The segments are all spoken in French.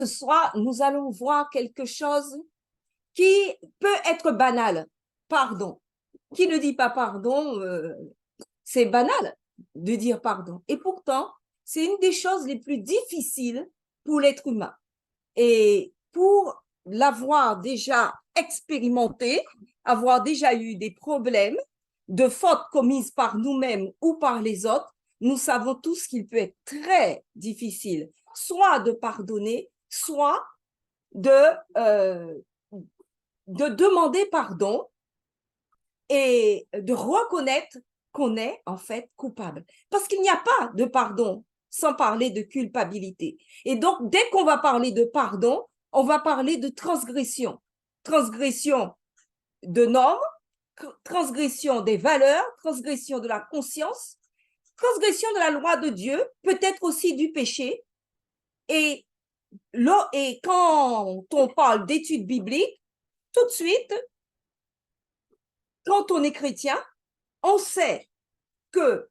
Ce soir, nous allons voir quelque chose qui peut être banal. Pardon. Qui ne dit pas pardon, c'est banal de dire pardon. Et pourtant, c'est une des choses les plus difficiles pour l'être humain. Et pour l'avoir déjà expérimenté, avoir déjà eu des problèmes de fautes commises par nous-mêmes ou par les autres, nous savons tous qu'il peut être très difficile, soit de pardonner, soit de demander pardon et de reconnaître qu'on est en fait coupable. Parce qu'il n'y a pas de pardon sans parler de culpabilité. Et donc, dès qu'on va parler de pardon, on va parler de transgression. Transgression de normes, transgression des valeurs, transgression de la conscience, transgression de la loi de Dieu, peut-être aussi du péché. Et quand on parle d'études bibliques, tout de suite, quand on est chrétien, on sait que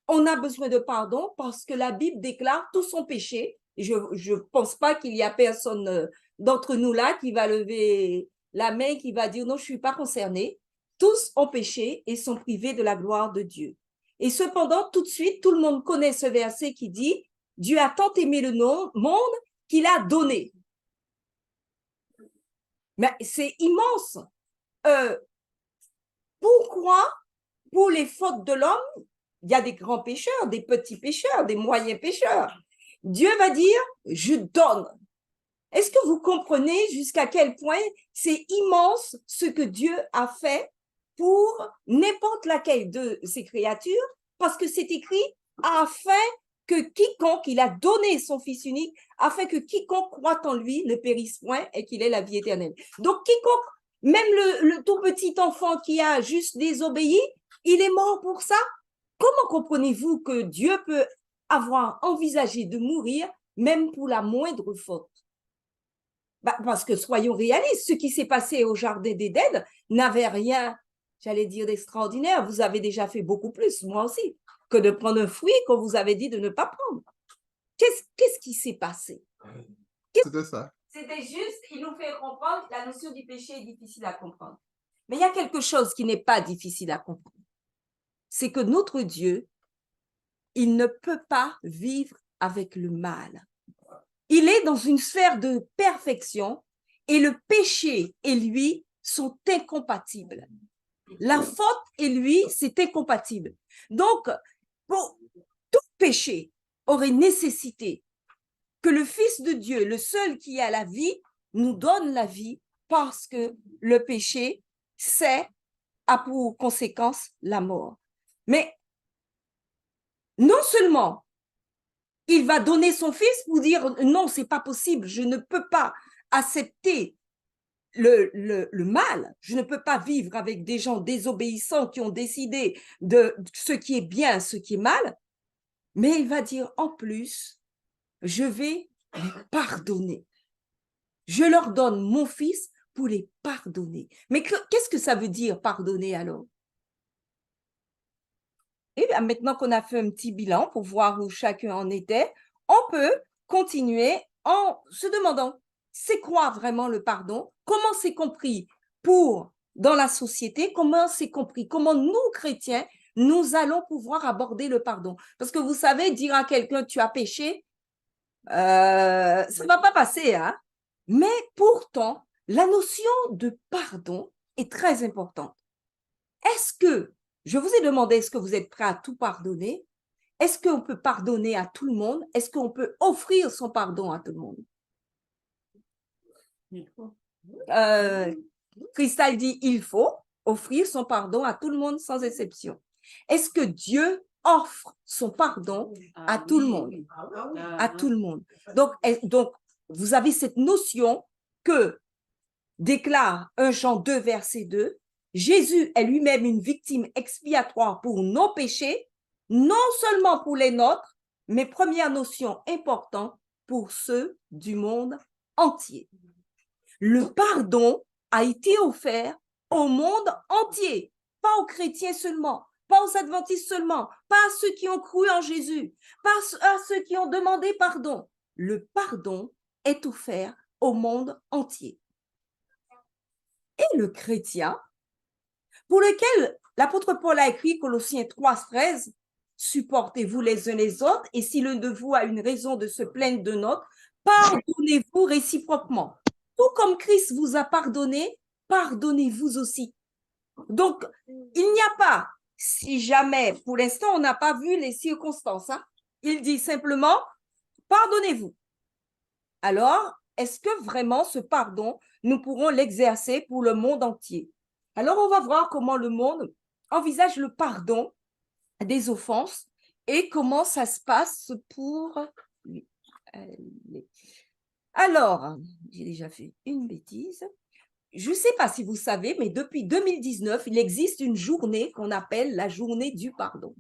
on a besoin de pardon parce que la Bible déclare tout son péché. Je ne pense pas qu'il y a personne d'entre nous là qui va lever la main et qui va dire non, je ne suis pas concerné. Tous ont péché et sont privés de la gloire de Dieu. Et cependant, tout de suite, tout le monde connaît ce verset qui dit Dieu a tant aimé le monde qu'il a donné. Mais c'est immense. Pourquoi, pour les fautes de l'homme, il y a des grands pécheurs, des petits pécheurs, des moyens pécheurs. Dieu va dire, je donne. Est-ce que vous comprenez jusqu'à quel point c'est immense ce que Dieu a fait pour n'importe laquelle de ses créatures? Parce que c'est écrit, afin que quiconque, il a donné son Fils unique, afin que quiconque croit en lui ne périsse point et qu'il ait la vie éternelle. Donc quiconque, même le tout petit enfant qui a juste désobéi, il est mort pour ça. Comment comprenez-vous que Dieu peut avoir envisagé de mourir même pour la moindre faute? Parce que soyons réalistes, ce qui s'est passé au Jardin d'Éden n'avait rien, j'allais dire, d'extraordinaire. Vous avez déjà fait beaucoup plus, moi aussi, que de prendre un fruit qu'on vous avait dit de ne pas prendre. Qu'est-ce qui s'est passé? C'était ça. C'était juste, il nous fait comprendre que la notion du péché est difficile à comprendre. Mais il y a quelque chose qui n'est pas difficile à comprendre. C'est que notre Dieu, il ne peut pas vivre avec le mal. Il est dans une sphère de perfection et le péché et lui sont incompatibles. La faute et lui, c'est incompatible. Donc, pour tout péché aurait nécessité que le Fils de Dieu, le seul qui a la vie, nous donne la vie parce que le péché, a pour conséquence la mort. Mais non seulement il va donner son fils pour dire non, c'est pas possible, je ne peux pas accepter le mal, je ne peux pas vivre avec des gens désobéissants qui ont décidé de ce qui est bien, ce qui est mal, mais il va dire en plus, je vais les pardonner. Je leur donne mon fils pour les pardonner. Mais qu'est-ce que ça veut dire pardonner alors? Et bien, maintenant qu'on a fait un petit bilan pour voir où chacun en était, on peut continuer en se demandant, c'est quoi vraiment le pardon? Comment c'est compris dans la société? Comment c'est compris? Comment nous, chrétiens, nous allons pouvoir aborder le pardon? Parce que vous savez, dire à quelqu'un, tu as péché, ça ne va pas passer, hein? Mais pourtant, la notion de pardon est très importante. Est-ce que, je vous ai demandé, est-ce que vous êtes prêt à tout pardonner? Est-ce qu'on peut pardonner à tout le monde? Est-ce qu'on peut offrir son pardon à tout le monde? Cristal dit, il faut offrir son pardon à tout le monde sans exception. Est-ce que Dieu offre son pardon à tout le monde? À tout le monde. Donc, vous avez cette notion que déclare 1 Jean 2, verset 2, Jésus est lui-même une victime expiatoire pour nos péchés, non seulement pour les nôtres, mais première notion importante pour ceux du monde entier. Le pardon a été offert au monde entier, pas aux chrétiens seulement, pas aux adventistes seulement, pas à ceux qui ont cru en Jésus, pas à ceux qui ont demandé pardon. Le pardon est offert au monde entier. Et le chrétien, pour lequel l'apôtre Paul a écrit Colossiens 3,13, supportez-vous les uns les autres, et si l'un de vous a une raison de se plaindre d'un autre, pardonnez-vous réciproquement. Tout comme Christ vous a pardonné, pardonnez-vous aussi. Donc, il n'y a pas, si jamais, pour l'instant, on n'a pas vu les circonstances, hein, il dit simplement, pardonnez-vous. Alors, est-ce que vraiment ce pardon, nous pourrons l'exercer pour le monde entier? Alors, on va voir comment le monde envisage le pardon des offenses et comment ça se passe pour lui. Alors, j'ai déjà fait une bêtise. Je ne sais pas si vous savez, mais depuis 2019, il existe une journée qu'on appelle la journée du pardon.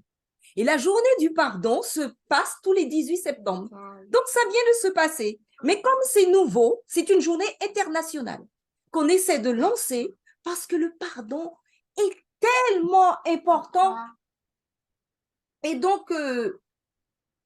Et la journée du pardon se passe tous les 18 septembre. Donc, ça vient de se passer. Mais comme c'est nouveau, c'est une journée internationale qu'on essaie de lancer parce que le pardon est tellement important. Et donc,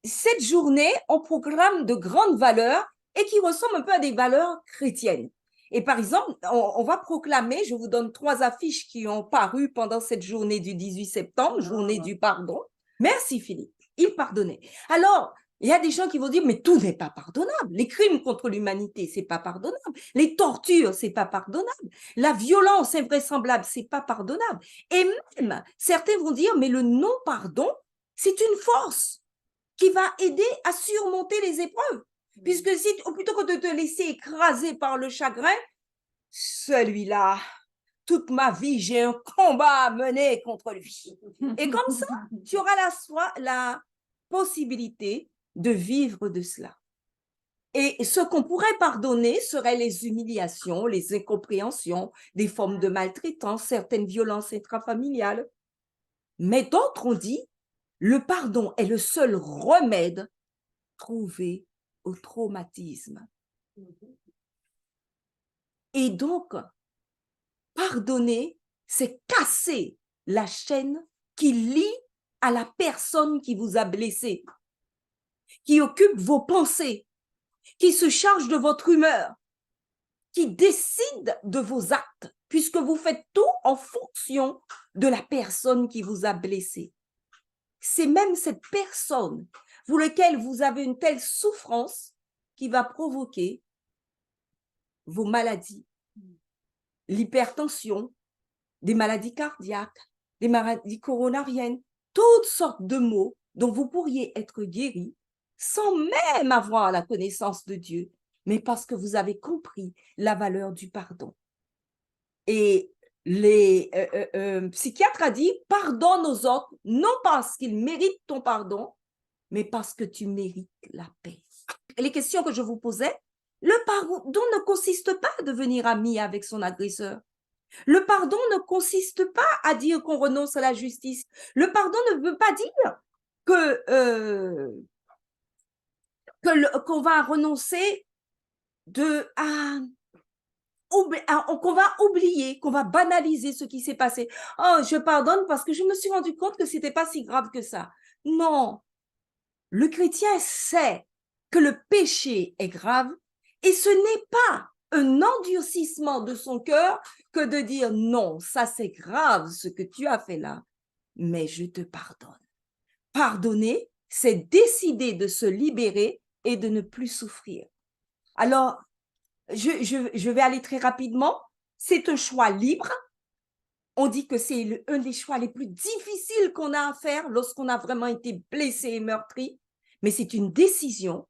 cette journée, on programme de grandes valeurs et qui ressemblent un peu à des valeurs chrétiennes. Et par exemple, on va proclamer, je vous donne 3 affiches qui ont paru pendant cette journée du 18 septembre, journée du pardon. Merci Philippe, il pardonnait. Alors, il y a des gens qui vont dire, mais tout n'est pas pardonnable. Les crimes contre l'humanité, c'est pas pardonnable. Les tortures, c'est pas pardonnable. La violence invraisemblable, c'est pas pardonnable. Et même, certains vont dire, mais le non-pardon, c'est une force qui va aider à surmonter les épreuves. Puisque si, plutôt que de te laisser écraser par le chagrin, celui-là, toute ma vie, j'ai un combat à mener contre lui. Et comme ça, tu auras la possibilité de vivre de cela. Et ce qu'on pourrait pardonner seraient les humiliations, les incompréhensions, des formes de maltraitance, certaines violences intrafamiliales. Mais d'autres ont dit, le pardon est le seul remède trouvé au traumatisme. Et donc, pardonner, c'est casser la chaîne qui lie à la personne qui vous a blessé, qui occupe vos pensées, qui se charge de votre humeur, qui décide de vos actes, puisque vous faites tout en fonction de la personne qui vous a blessé. C'est même cette personne pour laquelle vous avez une telle souffrance qui va provoquer vos maladies, l'hypertension, des maladies cardiaques, des maladies coronariennes, toutes sortes de maux dont vous pourriez être guéri sans même avoir la connaissance de Dieu, mais parce que vous avez compris la valeur du pardon. Et les psychiatres ont dit, pardonne aux autres, non parce qu'ils méritent ton pardon, mais parce que tu mérites la paix. Et les questions que je vous posais, le pardon ne consiste pas à devenir ami avec son agresseur. Le pardon ne consiste pas à dire qu'on renonce à la justice. Le pardon ne veut pas dire qu'on va renoncer qu'on va oublier, qu'on va banaliser ce qui s'est passé. Oh, je pardonne parce que je me suis rendu compte que c'était pas si grave que ça. Non. Le chrétien sait que le péché est grave et ce n'est pas un endurcissement de son cœur que de dire non, ça c'est grave ce que tu as fait là, mais je te pardonne. Pardonner, c'est décider de se libérer et de ne plus souffrir. Alors, je vais aller très rapidement. C'est un choix libre. On dit que c'est un des choix les plus difficiles qu'on a à faire lorsqu'on a vraiment été blessé et meurtri. Mais c'est une décision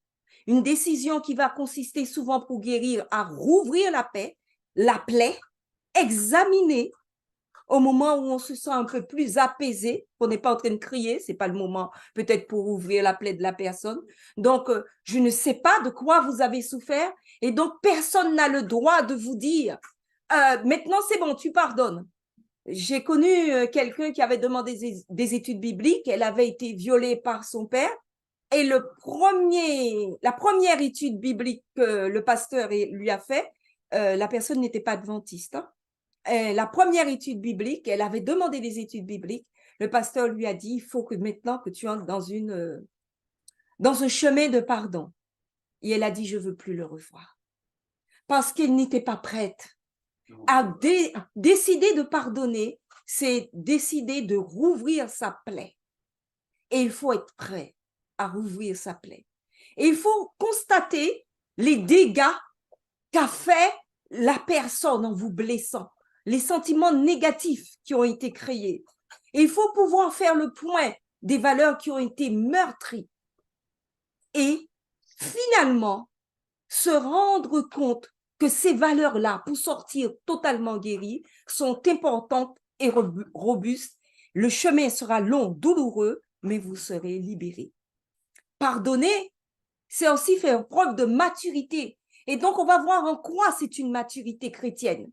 qui va consister souvent pour guérir à rouvrir la plaie, examiner au moment où on se sent un peu plus apaisé, qu'on n'est pas en train de crier, c'est pas le moment peut-être pour ouvrir la plaie de la personne. Donc, je ne sais pas de quoi vous avez souffert et donc personne n'a le droit de vous dire maintenant c'est bon, tu pardonnes. J'ai connu quelqu'un qui avait demandé des études bibliques, elle avait été violée par son père et la première étude biblique que le pasteur lui a fait, la personne n'était pas adventiste. Hein. La première étude biblique, elle avait demandé des études bibliques. Le pasteur lui a dit, il faut que maintenant que tu entres dans un chemin de pardon. Et elle a dit, je ne veux plus le revoir. Parce qu'elle n'était pas prête à décider de pardonner, c'est décider de rouvrir sa plaie. Et il faut être prêt à rouvrir sa plaie. Et il faut constater les dégâts qu'a fait la personne en vous blessant, les sentiments négatifs qui ont été créés. Et il faut pouvoir faire le point des valeurs qui ont été meurtries. Et finalement, se rendre compte que ces valeurs-là, pour sortir totalement guéries, sont importantes et robustes. Le chemin sera long, douloureux, mais vous serez libérés. Pardonner, c'est aussi faire preuve de maturité. Et donc, on va voir en quoi c'est une maturité chrétienne.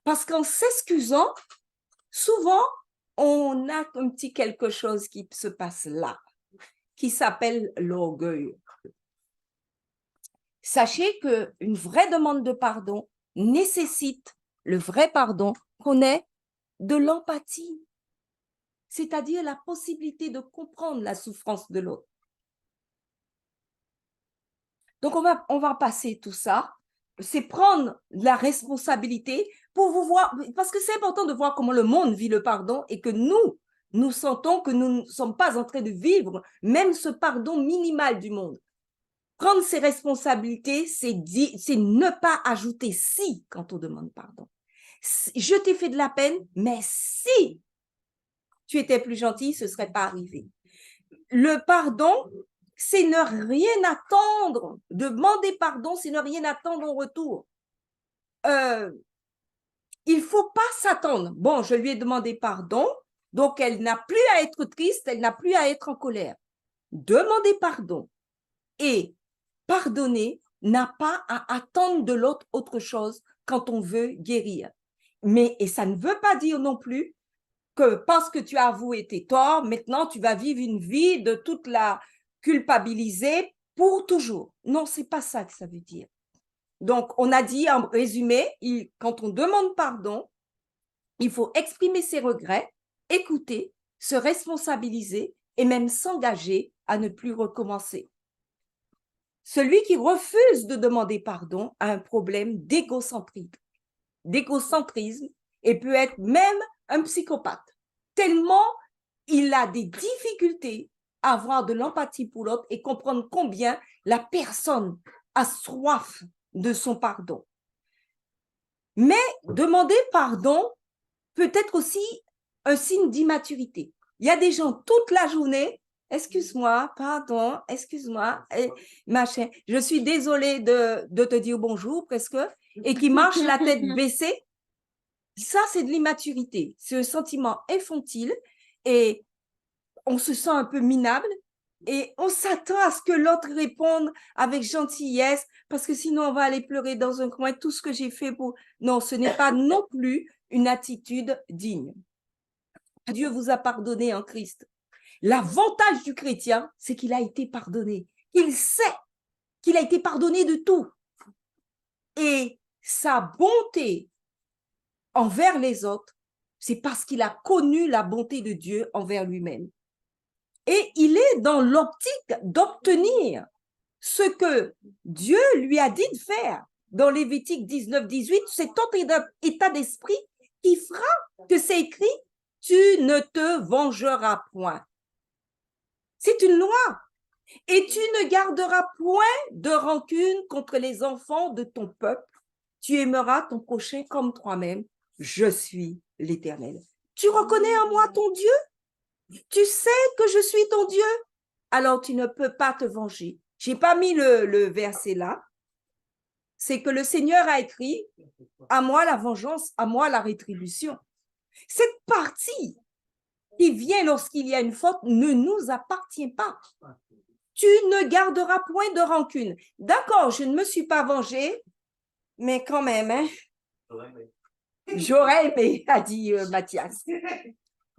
Parce qu'en s'excusant, souvent, on a un petit quelque chose qui se passe là, qui s'appelle l'orgueil. Sachez qu'une vraie demande de pardon nécessite, le vrai pardon, qu'on ait de l'empathie, c'est-à-dire la possibilité de comprendre la souffrance de l'autre. Donc, on va passer tout ça, c'est prendre la responsabilité pour vous voir, parce que c'est important de voir comment le monde vit le pardon et que nous sentons que nous ne sommes pas en train de vivre même ce pardon minimal du monde. Prendre ses responsabilités, c'est ne pas ajouter si quand on demande pardon. Je t'ai fait de la peine, mais si tu étais plus gentil, ce ne serait pas arrivé. Le pardon, c'est ne rien attendre. Demander pardon, c'est ne rien attendre en retour. Il ne faut pas s'attendre. Bon, je lui ai demandé pardon, donc elle n'a plus à être triste, elle n'a plus à être en colère. Demander pardon et pardonner n'a pas à attendre de l'autre autre chose quand on veut guérir. Et ça ne veut pas dire non plus que parce que tu as avoué tes torts, maintenant tu vas vivre une vie de toute la culpabiliser pour toujours. Non, c'est pas ça que ça veut dire. Donc, on a dit en résumé, quand on demande pardon, il faut exprimer ses regrets, écouter, se responsabiliser et même s'engager à ne plus recommencer. Celui qui refuse de demander pardon a un problème d'égocentrisme et peut être même un psychopathe, tellement il a des difficultés à avoir de l'empathie pour l'autre et comprendre combien la personne a soif de son pardon. Mais demander pardon peut être aussi un signe d'immaturité. Il y a des gens toute la journée, excuse-moi, pardon, excuse-moi, machin, je suis désolée de te dire bonjour presque, et qui marchent la tête baissée. Ça, c'est de l'immaturité. C'est un sentiment infantile et on se sent un peu minable et on s'attend à ce que l'autre réponde avec gentillesse parce que sinon on va aller pleurer dans un coin tout ce que j'ai fait pour... Non, ce n'est pas non plus une attitude digne. Dieu vous a pardonné en Christ. L'avantage du chrétien, c'est qu'il a été pardonné. Il sait qu'il a été pardonné de tout. Et sa bonté envers les autres, c'est parce qu'il a connu la bonté de Dieu envers lui-même. Et il est dans l'optique d'obtenir ce que Dieu lui a dit de faire. Dans Lévitique 19-18, c'est ton état d'esprit qui fera que c'est écrit « Tu ne te vengeras point ». C'est une loi. Et tu ne garderas point de rancune contre les enfants de ton peuple. Tu aimeras ton prochain comme toi-même. Je suis l'Éternel. Tu reconnais en moi ton Dieu? Tu sais que je suis ton Dieu? Alors tu ne peux pas te venger. Je n'ai pas mis le verset là. C'est que le Seigneur a écrit « À moi la vengeance, à moi la rétribution ». Cette partie qui vient lorsqu'il y a une faute ne nous appartient pas. Tu ne garderas point de rancune. D'accord, je ne me suis pas vengée, mais quand même, hein, j'aurais aimé, a dit Mathias.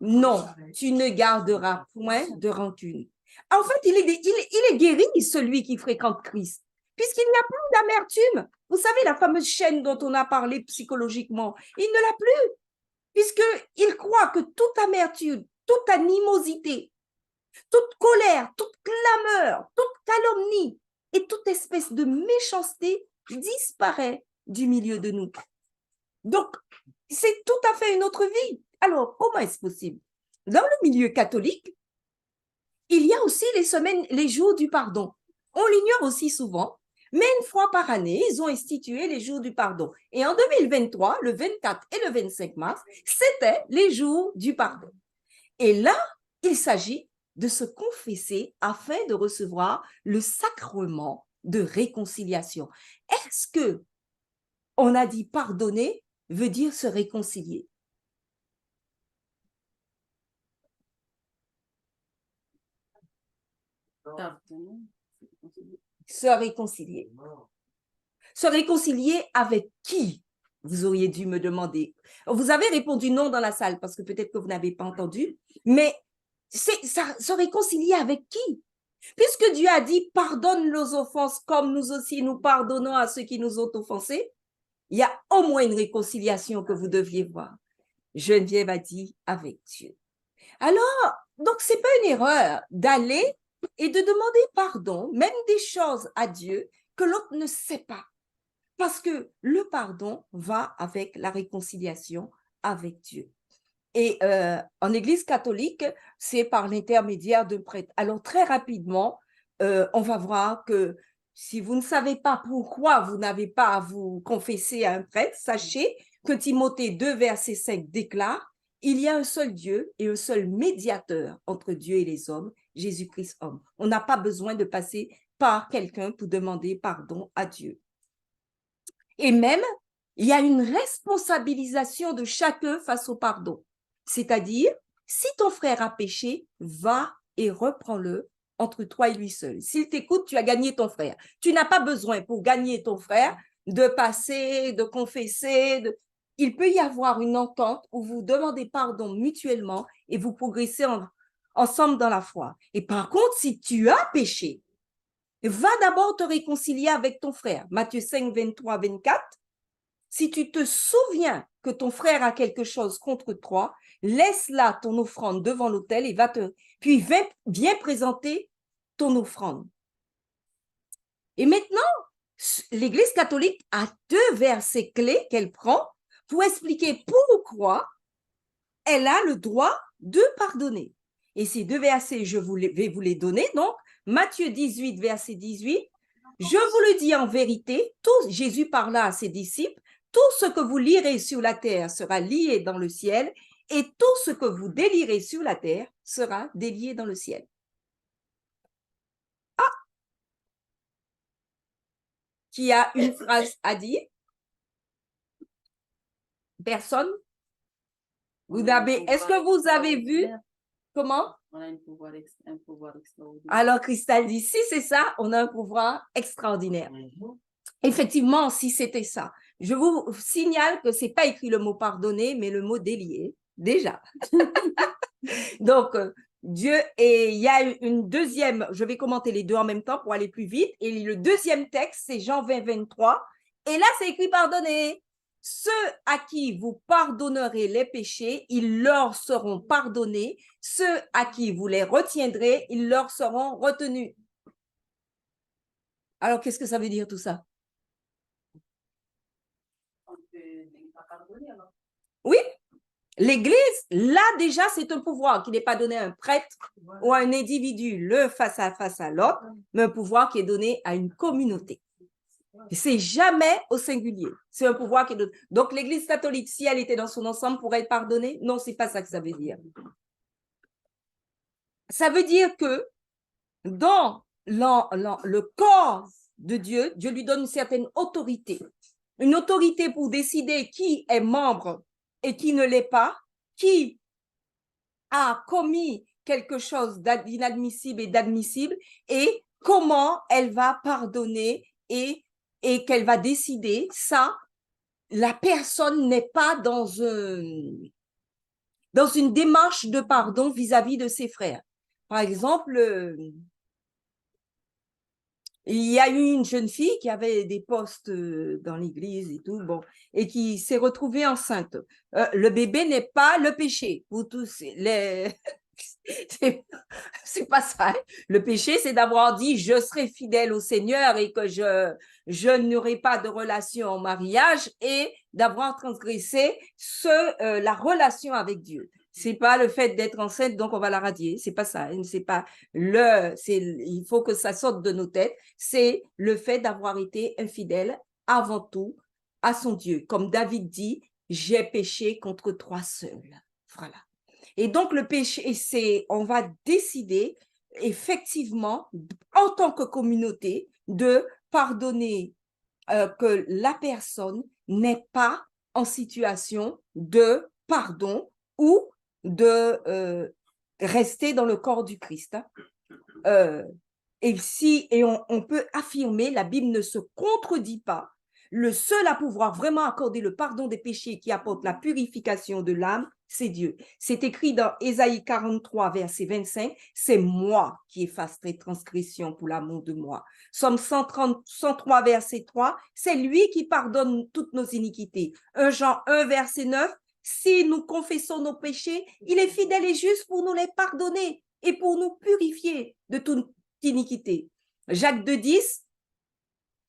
Non, tu ne garderas point de rancune. En fait, il est guéri, celui qui fréquente Christ, puisqu'il n'y a plus d'amertume. Vous savez, la fameuse chaîne dont on a parlé psychologiquement, il ne l'a plus, puisqu'il croit que toute amertume, toute animosité, toute colère, toute clameur, toute calomnie et toute espèce de méchanceté disparaît du milieu de nous. Donc, c'est tout à fait une autre vie. Alors, comment est-ce possible? Dans le milieu catholique, il y a aussi les semaines, les jours du pardon. On l'ignore aussi souvent, mais une fois par année, ils ont institué les jours du pardon. Et en 2023, le 24 et le 25 mars, c'était les jours du pardon. Et là, il s'agit de se confesser afin de recevoir le sacrement de réconciliation. Est-ce que on a dit pardonner veut dire se réconcilier? Se réconcilier. Se réconcilier avec qui? Vous auriez dû me demander. Vous avez répondu non dans la salle parce que peut-être que vous n'avez pas entendu, mais ça, se réconcilier avec qui? Puisque Dieu a dit pardonne nos offenses comme nous aussi nous pardonnons à ceux qui nous ont offensés, il y a au moins une réconciliation que vous deviez voir. Geneviève a dit avec Dieu. Alors, donc c'est pas une erreur d'aller et de demander pardon, même des choses à Dieu que l'autre ne sait pas. Parce que le pardon va avec la réconciliation avec Dieu. Et en Église catholique, c'est par l'intermédiaire d'un prêtre. Alors très rapidement, on va voir que si vous ne savez pas pourquoi vous n'avez pas à vous confesser à un prêtre, sachez que Timothée 2, verset 5 déclare « Il y a un seul Dieu et un seul médiateur entre Dieu et les hommes, Jésus-Christ homme. » On n'a pas besoin de passer par quelqu'un pour demander pardon à Dieu. Et même, il y a une responsabilisation de chacun face au pardon. C'est-à-dire, si ton frère a péché, va et reprends-le entre toi et lui seul. S'il t'écoute, tu as gagné ton frère. Tu n'as pas besoin pour gagner ton frère de passer, de confesser. Il peut y avoir une entente où vous demandez pardon mutuellement et vous progressez ensemble dans la foi. Et par contre, si tu as péché, va d'abord te réconcilier avec ton frère. Matthieu 5, 23, 24. Si tu te souviens que ton frère a quelque chose contre toi, laisse là ton offrande devant l'autel et puis viens présenter ton offrande. Et maintenant, l'Église catholique a 2 versets clés qu'elle prend pour expliquer pourquoi elle a le droit de pardonner. Et ces 2 versets, vais vous les donner. Donc, Matthieu 18, verset 18, « Je vous le dis en vérité, Jésus parla à ses disciples, tout ce que vous lirez sur la terre sera lié dans le ciel, et tout ce que vous délirez sur la terre sera délié dans le ciel. » Ah! Qui a une phrase à dire? Personne? Est-ce que vous avez vu? Comment? On a un pouvoir extraordinaire. Alors, Christelle dit, si c'est ça, on a un pouvoir extraordinaire. Effectivement, si c'était ça. Je vous signale que ce n'est pas écrit le mot pardonner, mais le mot délier, déjà. Donc, Dieu, et il y a une deuxième, je vais commenter les deux en même temps pour aller plus vite. Et le deuxième texte, c'est Jean 20, 23. Et là, c'est écrit pardonner. Ceux à qui vous pardonnerez les péchés, ils leur seront pardonnés. Ceux à qui vous les retiendrez, ils leur seront retenus. Alors, qu'est-ce que ça veut dire tout ça? Oui, l'Église, là déjà, c'est un pouvoir qui n'est pas donné à un prêtre ou à un individu, le face à l'autre, mais un pouvoir qui est donné à une communauté. C'est jamais au singulier. C'est un pouvoir qui est donné. Donc, l'Église catholique, si elle était dans son ensemble, pourrait être pardonnée? Non, c'est pas ça que ça veut dire. Ça veut dire que dans le corps de Dieu, Dieu lui donne une certaine autorité. Une autorité pour décider qui est membre et qui ne l'est pas, qui a commis quelque chose d'inadmissible et d'admissible, et comment elle va pardonner et qu'elle va décider. Ça, la personne n'est pas dans une démarche de pardon vis-à-vis de ses frères. Par exemple, il y a eu une jeune fille qui avait des postes dans l'église et tout, bon, et qui s'est retrouvée enceinte. Le bébé n'est pas le péché. Vous tous, C'est pas ça. Hein. Le péché, c'est d'avoir dit je serai fidèle au Seigneur et que je n'aurai pas de relation en mariage et d'avoir transgressé la relation avec Dieu. C'est pas le fait d'être enceinte, donc on va la radier. C'est pas ça. Hein. C'est pas il faut que ça sorte de nos têtes. C'est le fait d'avoir été infidèle avant tout à son Dieu. Comme David dit, j'ai péché contre toi seul. Voilà. Et donc, le péché, on va décider effectivement, en tant que communauté, de pardonner que la personne n'est pas en situation de pardon ou de rester dans le corps du Christ. Et on peut affirmer, la Bible ne se contredit pas. Le seul à pouvoir vraiment accorder le pardon des péchés qui apporte la purification de l'âme, c'est Dieu. C'est écrit dans Ésaïe 43, verset 25, c'est moi qui efface les transgressions pour l'amour de moi. Somme 103, verset 3, c'est lui qui pardonne toutes nos iniquités. 1 Jean 1, verset 9, si nous confessons nos péchés, il est fidèle et juste pour nous les pardonner et pour nous purifier de toute iniquité. Jacques 2,10,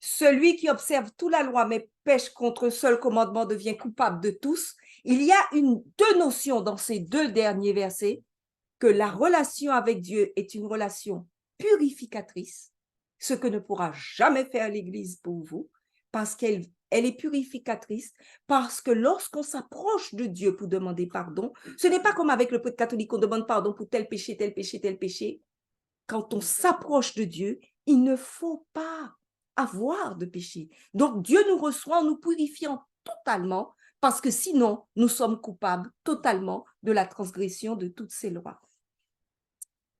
celui qui observe toute la loi mais pêche contre un seul commandement devient coupable de tous. Il y a deux notions dans ces deux derniers versets, que la relation avec Dieu est une relation purificatrice, ce que ne pourra jamais faire l'Église pour vous, parce qu'elle est purificatrice, parce que lorsqu'on s'approche de Dieu pour demander pardon, ce n'est pas comme avec le prêtre catholique, on demande pardon pour tel péché, tel péché, tel péché. Quand on s'approche de Dieu, il ne faut pas avoir de péché. Donc, Dieu nous reçoit en nous purifiant totalement, parce que sinon, nous sommes coupables totalement de la transgression de toutes ces lois.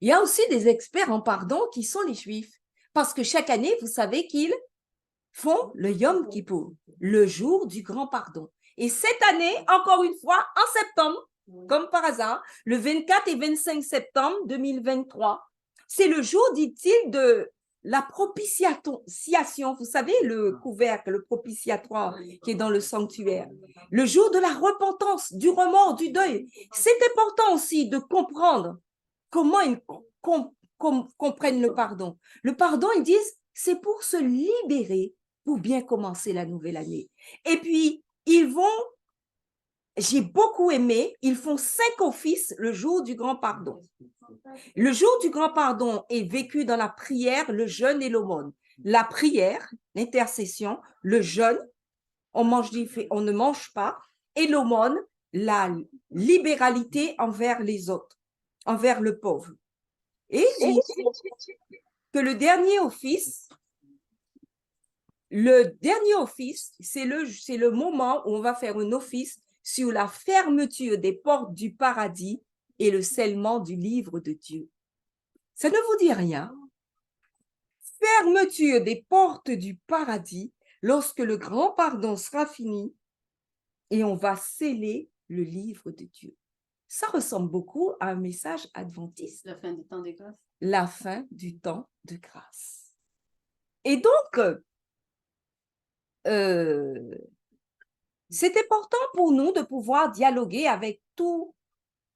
Il y a aussi des experts en pardon qui sont les Juifs, parce que chaque année, vous savez qu'ils font le Yom Kippour, le jour du grand pardon. Et cette année, encore une fois, en septembre, comme par hasard, le 24 et 25 septembre 2023, c'est le jour, dit-il, de la propitiation. Vous savez, le couvercle, le propitiatoire qui est dans le sanctuaire. Le jour de la repentance, du remords, du deuil. C'est important aussi de comprendre comment ils comprennent le pardon. Le pardon, ils disent, c'est pour se libérer, pour bien commencer la nouvelle année. Et puis, j'ai beaucoup aimé, ils font 5 offices le jour du grand pardon. Le jour du grand pardon est vécu dans la prière, le jeûne et l'aumône. La prière, l'intercession, le jeûne, on ne mange pas, et l'aumône, la libéralité envers les autres, envers le pauvre. Et il dit que le dernier office, c'est le moment où on va faire un office sur la fermeture des portes du paradis et le scellement du livre de Dieu. Ça ne vous dit rien? Fermeture des portes du paradis lorsque le grand pardon sera fini et on va sceller le livre de Dieu. Ça ressemble beaucoup à un message adventiste. La fin du temps de grâce. La fin du temps de grâce. Et donc, c'est important pour nous de pouvoir dialoguer avec tout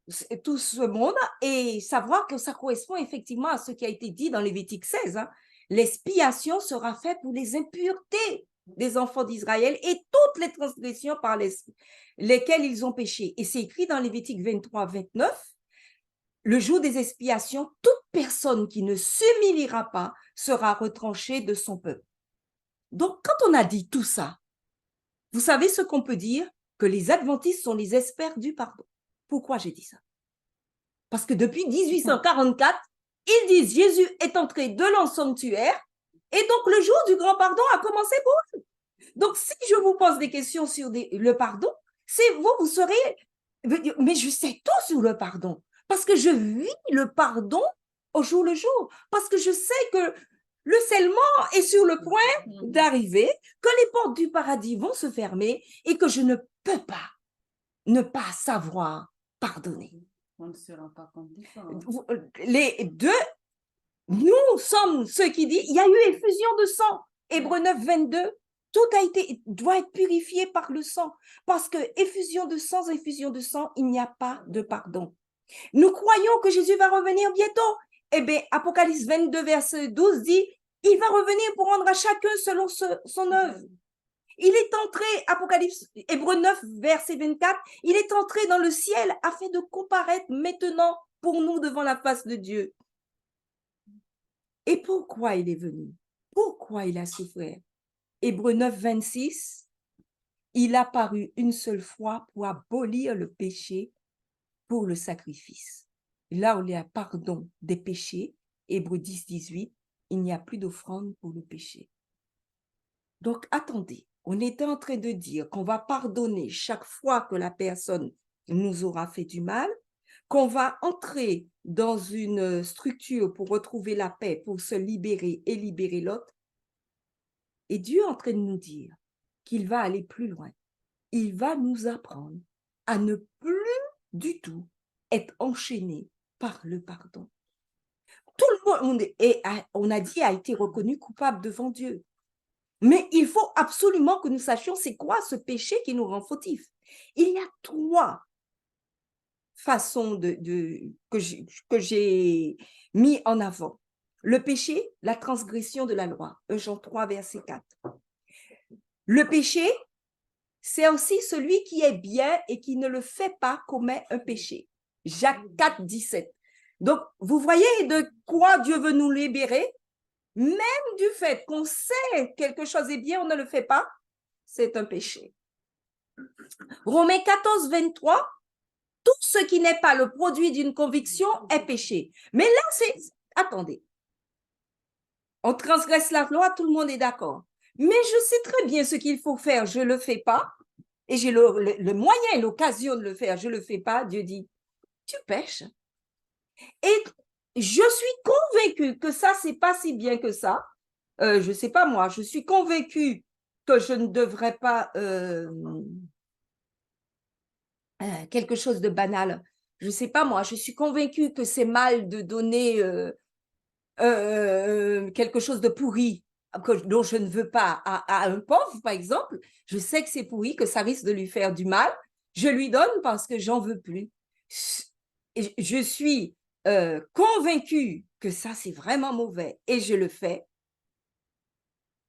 ce monde et savoir que ça correspond effectivement à ce qui a été dit dans Lévitique 16. Hein. L'expiation sera faite pour les impuretés des enfants d'Israël et toutes les transgressions par lesquelles ils ont péché. Et c'est écrit dans Lévitique 23, 29, le jour des expiations, toute personne qui ne s'humiliera pas sera retranchée de son peuple. Donc, quand on a dit tout ça, vous savez ce qu'on peut dire? Que les adventistes sont les experts du pardon. Pourquoi j'ai dit ça? Parce que depuis 1844, ils disent Jésus est entré de l'ensanctuaire et donc le jour du grand pardon a commencé pour eux. Donc, si je vous pose des questions sur le pardon, c'est vous serez... Mais je sais tout sur le pardon parce que je vis le pardon au jour le jour. Parce que je sais que le scellement est sur le point d'arriver, que les portes du paradis vont se fermer et que je ne peux pas ne pas savoir pardonner. On ne se rend pas compte de ça. Les deux, nous sommes ceux qui disent, il y a eu effusion de sang. Hébreux 9, 22, tout doit être purifié par le sang. Parce que effusion de sang, il n'y a pas de pardon. Nous croyons que Jésus va revenir bientôt. Eh bien, Apocalypse 22, verset 12 dit, il va revenir pour rendre à chacun selon son œuvre. Il est entré, Apocalypse, Hébreux 9, verset 24, il est entré dans le ciel afin de comparaître maintenant pour nous devant la face de Dieu. Et pourquoi il est venu? Pourquoi il a souffert? Hébreux 9, 26, il a paru une seule fois pour abolir le péché pour le sacrifice. Là où il y a pardon des péchés, Hébreux 10, 18, il n'y a plus d'offrande pour le péché. Donc, attendez, on était en train de dire qu'on va pardonner chaque fois que la personne nous aura fait du mal, qu'on va entrer dans une structure pour retrouver la paix, pour se libérer et libérer l'autre. Et Dieu est en train de nous dire qu'il va aller plus loin. Il va nous apprendre à ne plus du tout être enchaîné par le pardon. Tout le monde, on a dit, a été reconnu coupable devant Dieu. Mais il faut absolument que nous sachions c'est quoi ce péché qui nous rend fautifs. Il y a 3 façons que j'ai mis en avant. Le péché, la transgression de la loi. Jean 3, verset 4. Le péché, c'est aussi celui qui est bien et qui ne le fait pas commet un péché. Jacques 4, 17. Donc, vous voyez de quoi Dieu veut nous libérer? Même du fait qu'on sait quelque chose est bien, on ne le fait pas, c'est un péché. Romains 14, 23, tout ce qui n'est pas le produit d'une conviction est péché. Mais là, c'est... Attendez. On transgresse la loi, tout le monde est d'accord. Mais je sais très bien ce qu'il faut faire, je ne le fais pas. Et j'ai le moyen, l'occasion de le faire, je ne le fais pas. Dieu dit, tu pèches. Et je suis convaincue que ça, c'est pas si bien que ça. Je ne sais pas moi, je suis convaincue que je ne devrais pas quelque chose de banal. Je ne sais pas moi, je suis convaincue que c'est mal de donner quelque chose de pourri dont je ne veux pas à un pauvre, par exemple. Je sais que c'est pourri, que ça risque de lui faire du mal. Je lui donne parce que j'en veux plus. Je suis convaincue que ça, c'est vraiment mauvais et je le fais.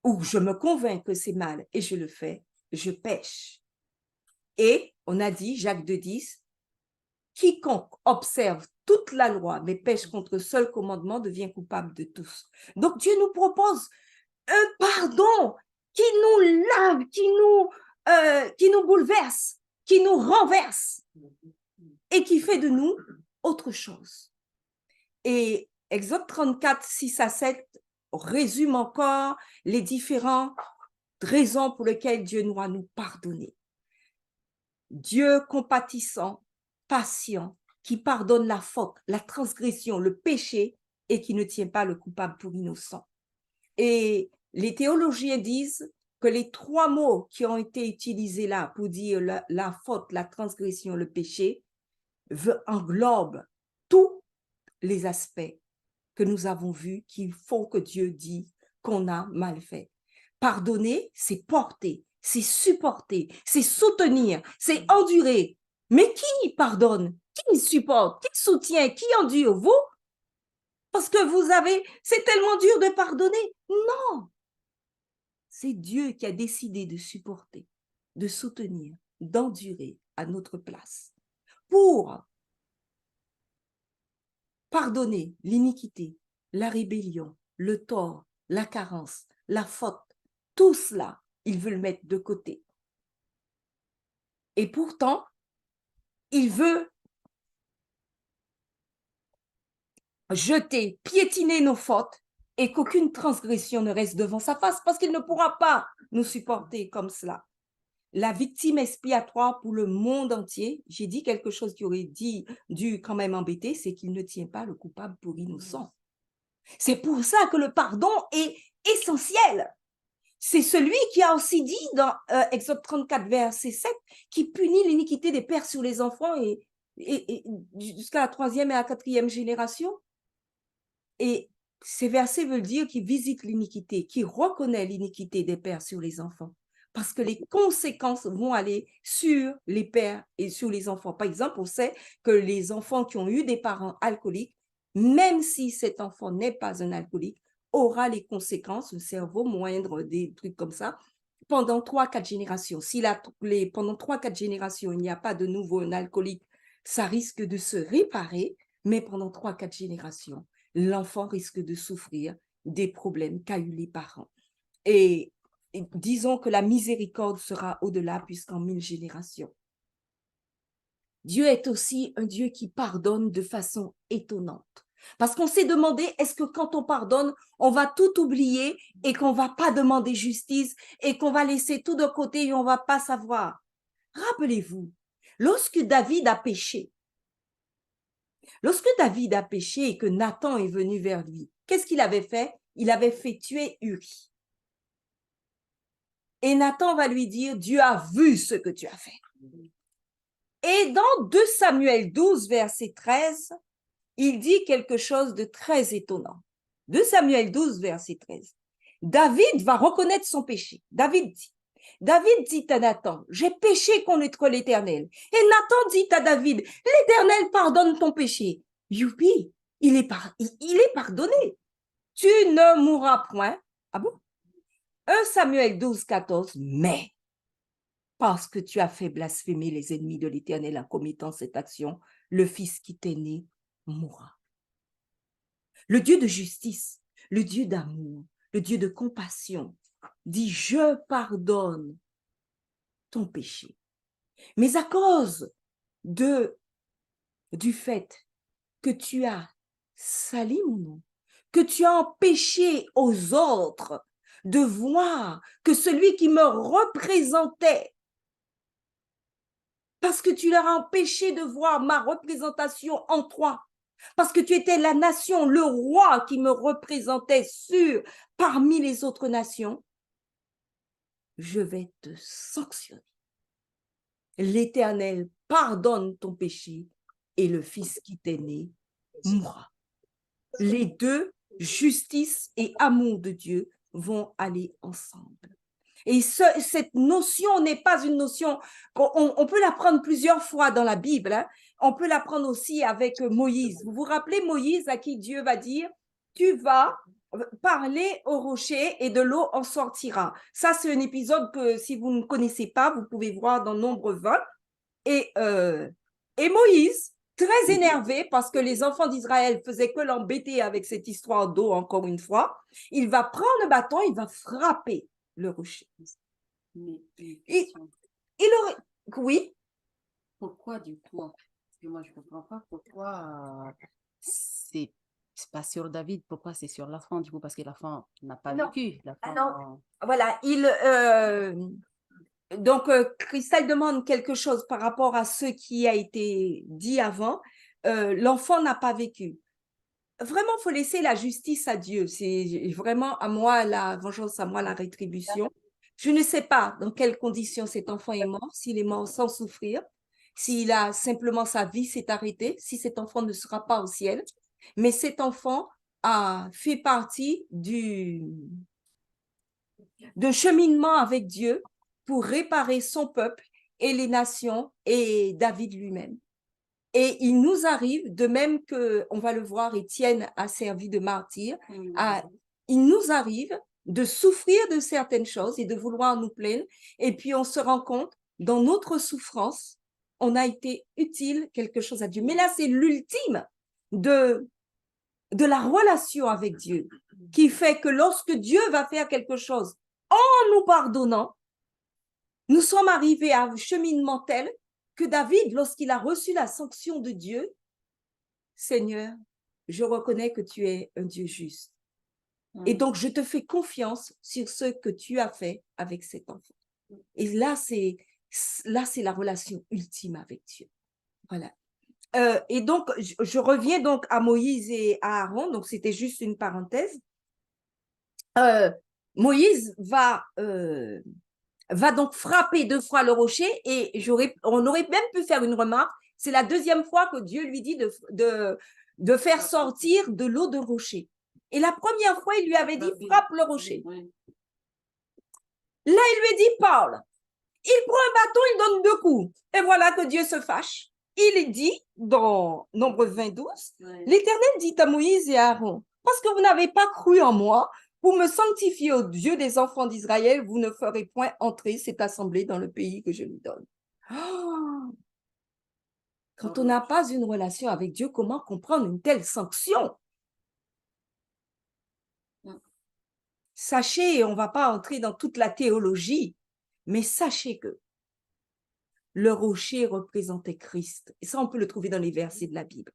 Ou je me convainc que c'est mal et je le fais, je pêche. Et on a dit, Jacques 2,10, quiconque observe toute la loi mais pêche contre le seul commandement devient coupable de tous. Donc Dieu nous propose un pardon qui nous lave, qui nous bouleverse, qui nous renverse et qui fait de nous autre chose. Et Exode 34, 6 à 7 résume encore les différentes raisons pour lesquelles Dieu doit nous pardonner. Dieu compatissant, patient, qui pardonne la faute, la transgression, le péché et qui ne tient pas le coupable pour innocent. Et les théologiens disent que les 3 mots qui ont été utilisés là pour dire la faute, la transgression, le péché, englobent tous les aspects que nous avons vus qui font que Dieu dit qu'on a mal fait. Pardonner, c'est porter, c'est supporter, c'est soutenir, c'est endurer. Mais qui pardonne? Qui supporte? Qui soutient? Qui endure? Vous? Parce que c'est tellement dur de pardonner. Non! C'est Dieu qui a décidé de supporter, de soutenir, d'endurer à notre place. Pour pardonner l'iniquité, la rébellion, le tort, la carence, la faute, tout cela, il veut le mettre de côté. Et pourtant, il veut jeter, piétiner nos fautes et qu'aucune transgression ne reste devant sa face parce qu'il ne pourra pas nous supporter comme cela. La victime expiatoire pour le monde entier, j'ai dit quelque chose qui aurait dû quand même embêter, c'est qu'il ne tient pas le coupable pour innocent. C'est pour ça que le pardon est essentiel. C'est celui qui a aussi dit dans Exode 34, verset 7, qui punit l'iniquité des pères sur les enfants et jusqu'à la 3e et la 4e génération. Et ces versets veulent dire qu'il visite l'iniquité, qu'il reconnaît l'iniquité des pères sur les enfants. parce que les conséquences vont aller sur les pères et sur les enfants. Par exemple, on sait que les enfants qui ont eu des parents alcooliques, même si cet enfant n'est pas un alcoolique, aura les conséquences, le cerveau moindre, des trucs comme ça, pendant 3-4 générations. Si pendant 3-4 générations, il n'y a pas de nouveau un alcoolique, ça risque de se réparer, mais pendant 3-4 générations, l'enfant risque de souffrir des problèmes qu'a eu les parents. Et disons que la miséricorde sera au-delà, puisqu'en 1000 générations. Dieu est aussi un Dieu qui pardonne de façon étonnante. Parce qu'on s'est demandé, est-ce que quand on pardonne, on va tout oublier et qu'on ne va pas demander justice et qu'on va laisser tout de côté et on ne va pas savoir? Rappelez-vous, lorsque David a péché et que Nathan est venu vers lui, qu'est-ce qu'il avait fait? Il avait fait tuer Uri. Et Nathan va lui dire, Dieu a vu ce que tu as fait. Et dans 2 Samuel 12, verset 13, il dit quelque chose de très étonnant. 2 Samuel 12, verset 13. David va reconnaître son péché. David dit à Nathan, j'ai péché contre l'Éternel. Et Nathan dit à David, l'Éternel pardonne ton péché. Youpi, il est pardonné. Tu ne mourras point. Ah bon? 1 Samuel 12, 14, mais parce que tu as fait blasphémer les ennemis de l'Éternel en commettant cette action, le fils qui t'est né mourra. Le Dieu de justice, le Dieu d'amour, le Dieu de compassion dit, je pardonne ton péché. Mais à cause du fait que tu as sali mon nom, que tu as empêché aux autres de voir que celui qui me représentait, parce que tu leur as empêché de voir ma représentation en toi, parce que tu étais la nation, le roi qui me représentait parmi les autres nations, je vais te sanctionner. L'Éternel pardonne ton péché et le fils qui t'est né mourra. Les deux, justice et amour de Dieu, vont aller ensemble. Et cette notion n'est pas une notion, on peut la prendre plusieurs fois dans la Bible, hein. On peut la prendre aussi avec Moïse. Vous vous rappelez Moïse à qui Dieu va dire, tu vas parler au rocher et de l'eau en sortira. Ça, c'est un épisode que si vous ne connaissez pas, vous pouvez voir dans Nombre 20. Et Moïse, très énervé parce que les enfants d'Israël faisaient que l'embêter avec cette histoire d'eau, encore une fois, il va prendre le bâton, il va frapper le rocher. Mais Il aurait... Oui. pourquoi du coup? Parce que moi, je ne comprends pas pourquoi c'est pas sur David, pourquoi c'est sur l'enfant du coup? Parce que l'enfant n'a pas vécu. Non. Voilà, donc, Christelle demande quelque chose par rapport à ce qui a été dit avant. L'enfant n'a pas vécu. Vraiment, il faut laisser la justice à Dieu. C'est vraiment à moi la vengeance, à moi la rétribution. Je ne sais pas dans quelles conditions cet enfant est mort, s'il est mort sans souffrir, s'il a simplement sa vie s'est arrêtée, si cet enfant ne sera pas au ciel. Mais cet enfant a fait partie d'un cheminement avec Dieu pour réparer son peuple et les nations et David lui-même. Et il nous arrive, de même que, on va le voir, Étienne a servi de martyr, il nous arrive de souffrir de certaines choses et de vouloir nous plaindre. Et puis, on se rend compte, dans notre souffrance, on a été utile quelque chose à Dieu. Mais là, c'est l'ultime de la relation avec Dieu qui fait que lorsque Dieu va faire quelque chose en nous pardonnant, nous sommes arrivés à un cheminement tel que David, lorsqu'il a reçu la sanction de Dieu, Seigneur, je reconnais que tu es un Dieu juste. Et donc, je te fais confiance sur ce que tu as fait avec cet enfant. Et là, c'est la relation ultime avec Dieu. Voilà. Et donc, je reviens donc à Moïse et à Aaron. Donc, c'était juste une parenthèse. Moïse va donc frapper 2 fois le rocher et on aurait même pu faire une remarque. C'est la 2e fois que Dieu lui dit de faire sortir de l'eau de rocher. Et la première fois, il lui avait dit frappe le rocher. Là, il lui dit, parle. Il prend un bâton, il donne 2 coups. Et voilà que Dieu se fâche. Il dit, dans Nombre 22, l'Éternel dit à Moïse et à Aaron, parce que vous n'avez pas cru en moi, pour me sanctifier au Dieu des enfants d'Israël, vous ne ferez point entrer cette assemblée dans le pays que je lui donne. Oh! Quand on n'a pas une relation avec Dieu, comment comprendre une telle sanction? Sachez, on ne va pas entrer dans toute la théologie, mais sachez que le rocher représentait Christ. Et ça, on peut le trouver dans les versets de la Bible.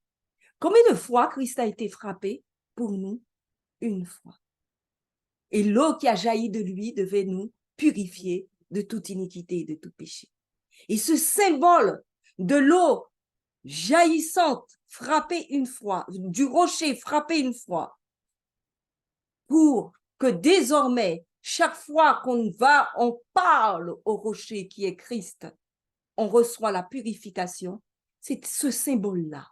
Combien de fois Christ a été frappé pour nous? Une fois. Et l'eau qui a jailli de lui devait nous purifier de toute iniquité et de tout péché. Et ce symbole de l'eau jaillissante, frappée une fois, du rocher frappé une fois, pour que désormais, chaque fois qu'on va, on parle au rocher qui est Christ, on reçoit la purification. C'est ce symbole-là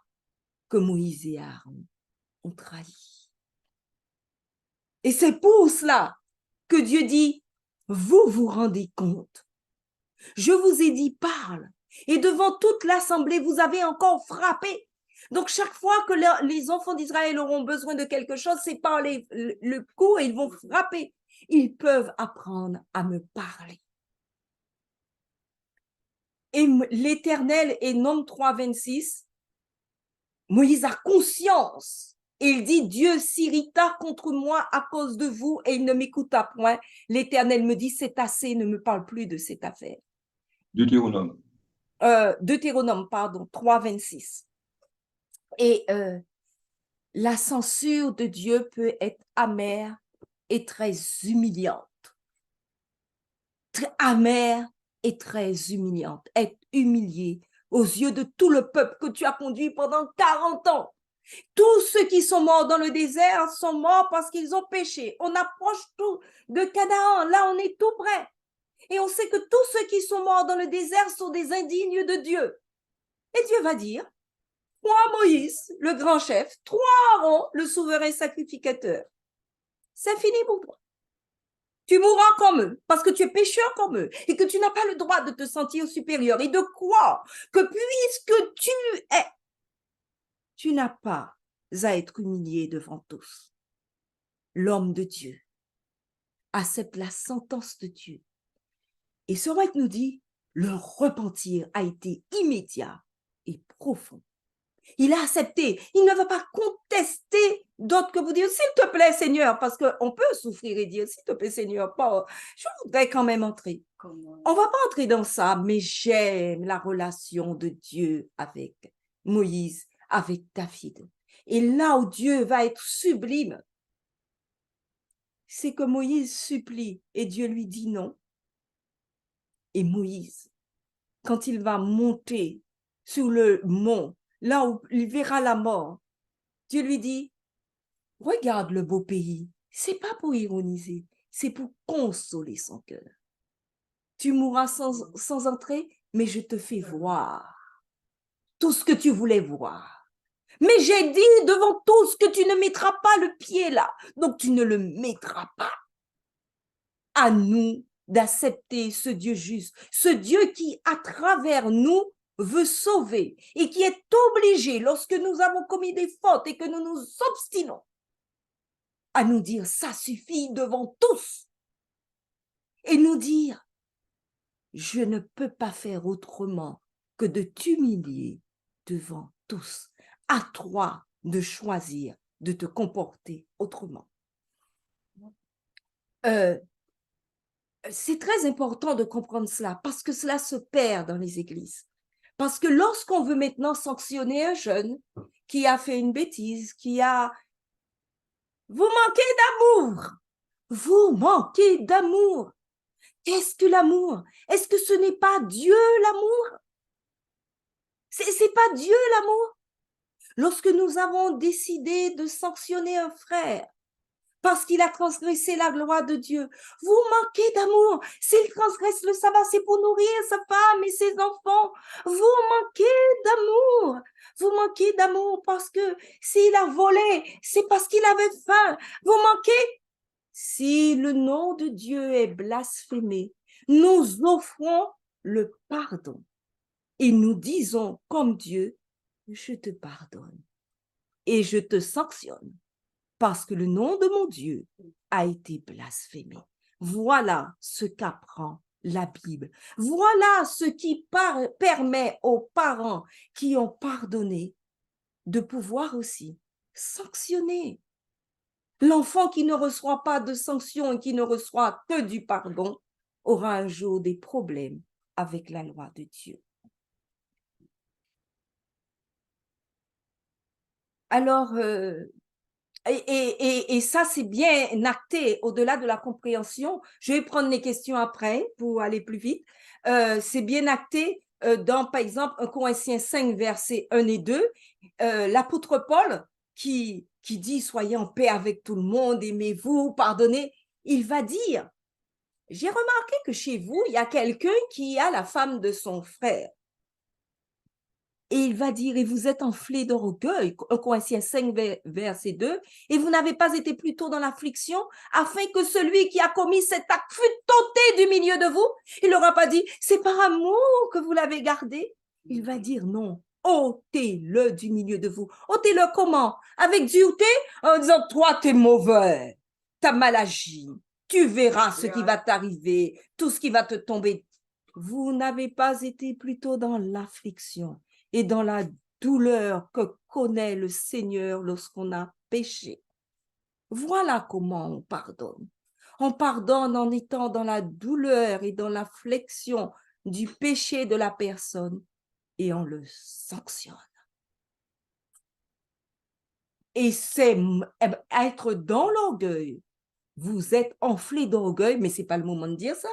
que Moïse et Aaron ont trahi. Et c'est pour cela que Dieu dit, vous vous rendez compte, je vous ai dit, parle, et devant toute l'assemblée, vous avez encore frappé. Donc, chaque fois que les enfants d'Israël auront besoin de quelque chose, c'est par le coup et ils vont frapper. Ils peuvent apprendre à me parler. Et l'Éternel, et Nombre 3, 26, Moïse a conscience. Et il dit, Dieu s'irrita contre moi à cause de vous et il ne m'écouta point. L'Éternel me dit, c'est assez, ne me parle plus de cette affaire. Deutéronome. Deutéronome, pardon, 3, 26. Et la censure de Dieu peut être amère et très humiliante. Très amère et très humiliante. Être humilié aux yeux de tout le peuple que tu as conduit pendant 40 ans. Tous ceux qui sont morts dans le désert sont morts parce qu'ils ont péché. On approche tout de Canaan. Là, on est tout près. Et on sait que tous ceux qui sont morts dans le désert sont des indignes de Dieu. Et Dieu va dire, toi Moïse, le grand chef, toi Aaron, le souverain sacrificateur. C'est fini pour toi. Tu mourras comme eux, parce que tu es pécheur comme eux, et que tu n'as pas le droit de te sentir supérieur. Et de quoi? Que puisque tu es, tu n'as pas à être humilié devant tous. L'homme de Dieu accepte la sentence de Dieu. Et ce roi nous dit, le repentir a été immédiat et profond. Il a accepté. Il ne va pas contester d'autres que vous dire, s'il te plaît, Seigneur, parce qu'on peut souffrir et dire, s'il te plaît, Seigneur, pas, je voudrais quand même entrer. On ne va pas entrer dans ça, mais j'aime la relation de Dieu avec Moïse, avec David. Et là où Dieu va être sublime, c'est que Moïse supplie et Dieu lui dit non. Et Moïse, quand il va monter sur le mont, là où il verra la mort, Dieu lui dit, regarde le beau pays. C'est pas pour ironiser, c'est pour consoler son cœur. Tu mourras sans entrer, mais je te fais voir tout ce que tu voulais voir. Mais j'ai dit devant tous que tu ne mettras pas le pied là, donc tu ne le mettras pas. À nous d'accepter ce Dieu juste, ce Dieu qui, à travers nous, veut sauver et qui est obligé, lorsque nous avons commis des fautes et que nous nous obstinons, à nous dire, ça suffit devant tous. Et nous dire, je ne peux pas faire autrement que de t'humilier devant tous. À toi de choisir de te comporter autrement. C'est très important de comprendre cela parce que cela se perd dans les églises. Parce que lorsqu'on veut maintenant sanctionner un jeune qui a fait une bêtise, qui a... Vous manquez d'amour. Vous manquez d'amour. Qu'est-ce que l'amour? Est-ce que ce n'est pas Dieu l'amour? C'est pas Dieu l'amour? Lorsque nous avons décidé de sanctionner un frère parce qu'il a transgressé la loi de Dieu, vous manquez d'amour. S'il transgresse le sabbat, c'est pour nourrir sa femme et ses enfants. Vous manquez d'amour. Vous manquez d'amour parce que s'il a volé, c'est parce qu'il avait faim. Vous manquez. si le nom de Dieu est blasphémé, nous offrons le pardon et nous disons comme Dieu, je te pardonne et je te sanctionne parce que le nom de mon Dieu a été blasphémé. Voilà ce qu'apprend la Bible. Voilà ce qui permet aux parents qui ont pardonné de pouvoir aussi sanctionner. L'enfant qui ne reçoit pas de sanction et qui ne reçoit que du pardon aura un jour des problèmes avec la loi de Dieu. Alors, et ça, c'est bien acté au-delà de la compréhension. Je vais prendre les questions après pour aller plus vite. C'est bien acté dans, par exemple, 1 Corinthiens 5, versets 1 et 2. L'apôtre Paul qui dit « Soyez en paix avec tout le monde, aimez-vous, pardonnez », il va dire « J'ai remarqué que chez vous, il y a quelqu'un qui a la femme de son frère. » Et il va dire, et vous êtes enflés d'orgueil, 1 Corinthiens 5, verset 2, et vous n'avez pas été plutôt dans l'affliction, afin que celui qui a commis cet acte fût ôté du milieu de vous. Il n'aura pas dit, c'est par amour que vous l'avez gardé. Il va dire, non, ôtez-le du milieu de vous. Ôtez-le comment? Avec dureté, en disant, toi, t'es mauvais, t'as mal agi, tu verras ce qui va t'arriver, tout ce qui va te tomber. Vous n'avez pas été plutôt dans l'affliction et dans la douleur que connaît le Seigneur lorsqu'on a péché. Voilà comment on pardonne. On pardonne en étant dans la douleur et dans l'affliction du péché de la personne et on le sanctionne. Et c'est être dans l'orgueil. Vous êtes enflé d'orgueil, mais ce n'est pas le moment de dire ça.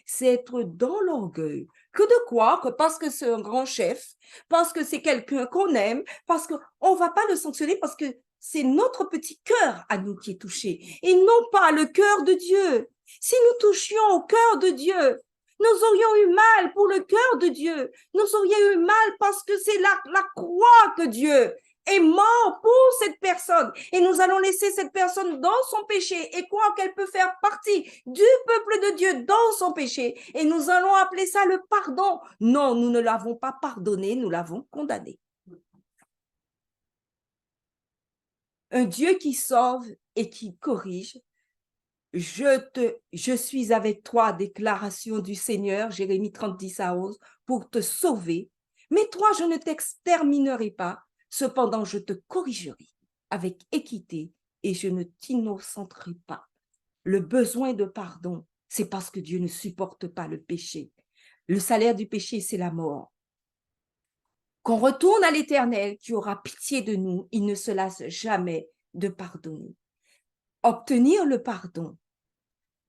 C'est être dans l'orgueil. Que de quoi? Que parce que c'est un grand chef, parce que c'est quelqu'un qu'on aime, parce qu'on ne va pas le sanctionner, parce que c'est notre petit cœur à nous qui est touché, et non pas le cœur de Dieu. Si nous touchions au cœur de Dieu, nous aurions eu mal pour le cœur de Dieu. Nous aurions eu mal parce que c'est la croix que Dieu est mort pour cette personne et nous allons laisser cette personne dans son péché et croire qu'elle peut faire partie du peuple de Dieu dans son péché et nous allons appeler ça le pardon. Non, nous ne l'avons pas pardonné, nous l'avons condamné. Un Dieu qui sauve et qui corrige. Je suis avec toi, déclaration du Seigneur, Jérémie 30, 10 à 11, pour te sauver. Mais toi, je ne t'exterminerai pas. Cependant, je te corrigerai avec équité et je ne t'innocenterai pas. Le besoin de pardon, c'est parce que Dieu ne supporte pas le péché. Le salaire du péché, c'est la mort. Qu'on retourne à l'Éternel qui aura pitié de nous, il ne se lasse jamais de pardonner. Obtenir le pardon.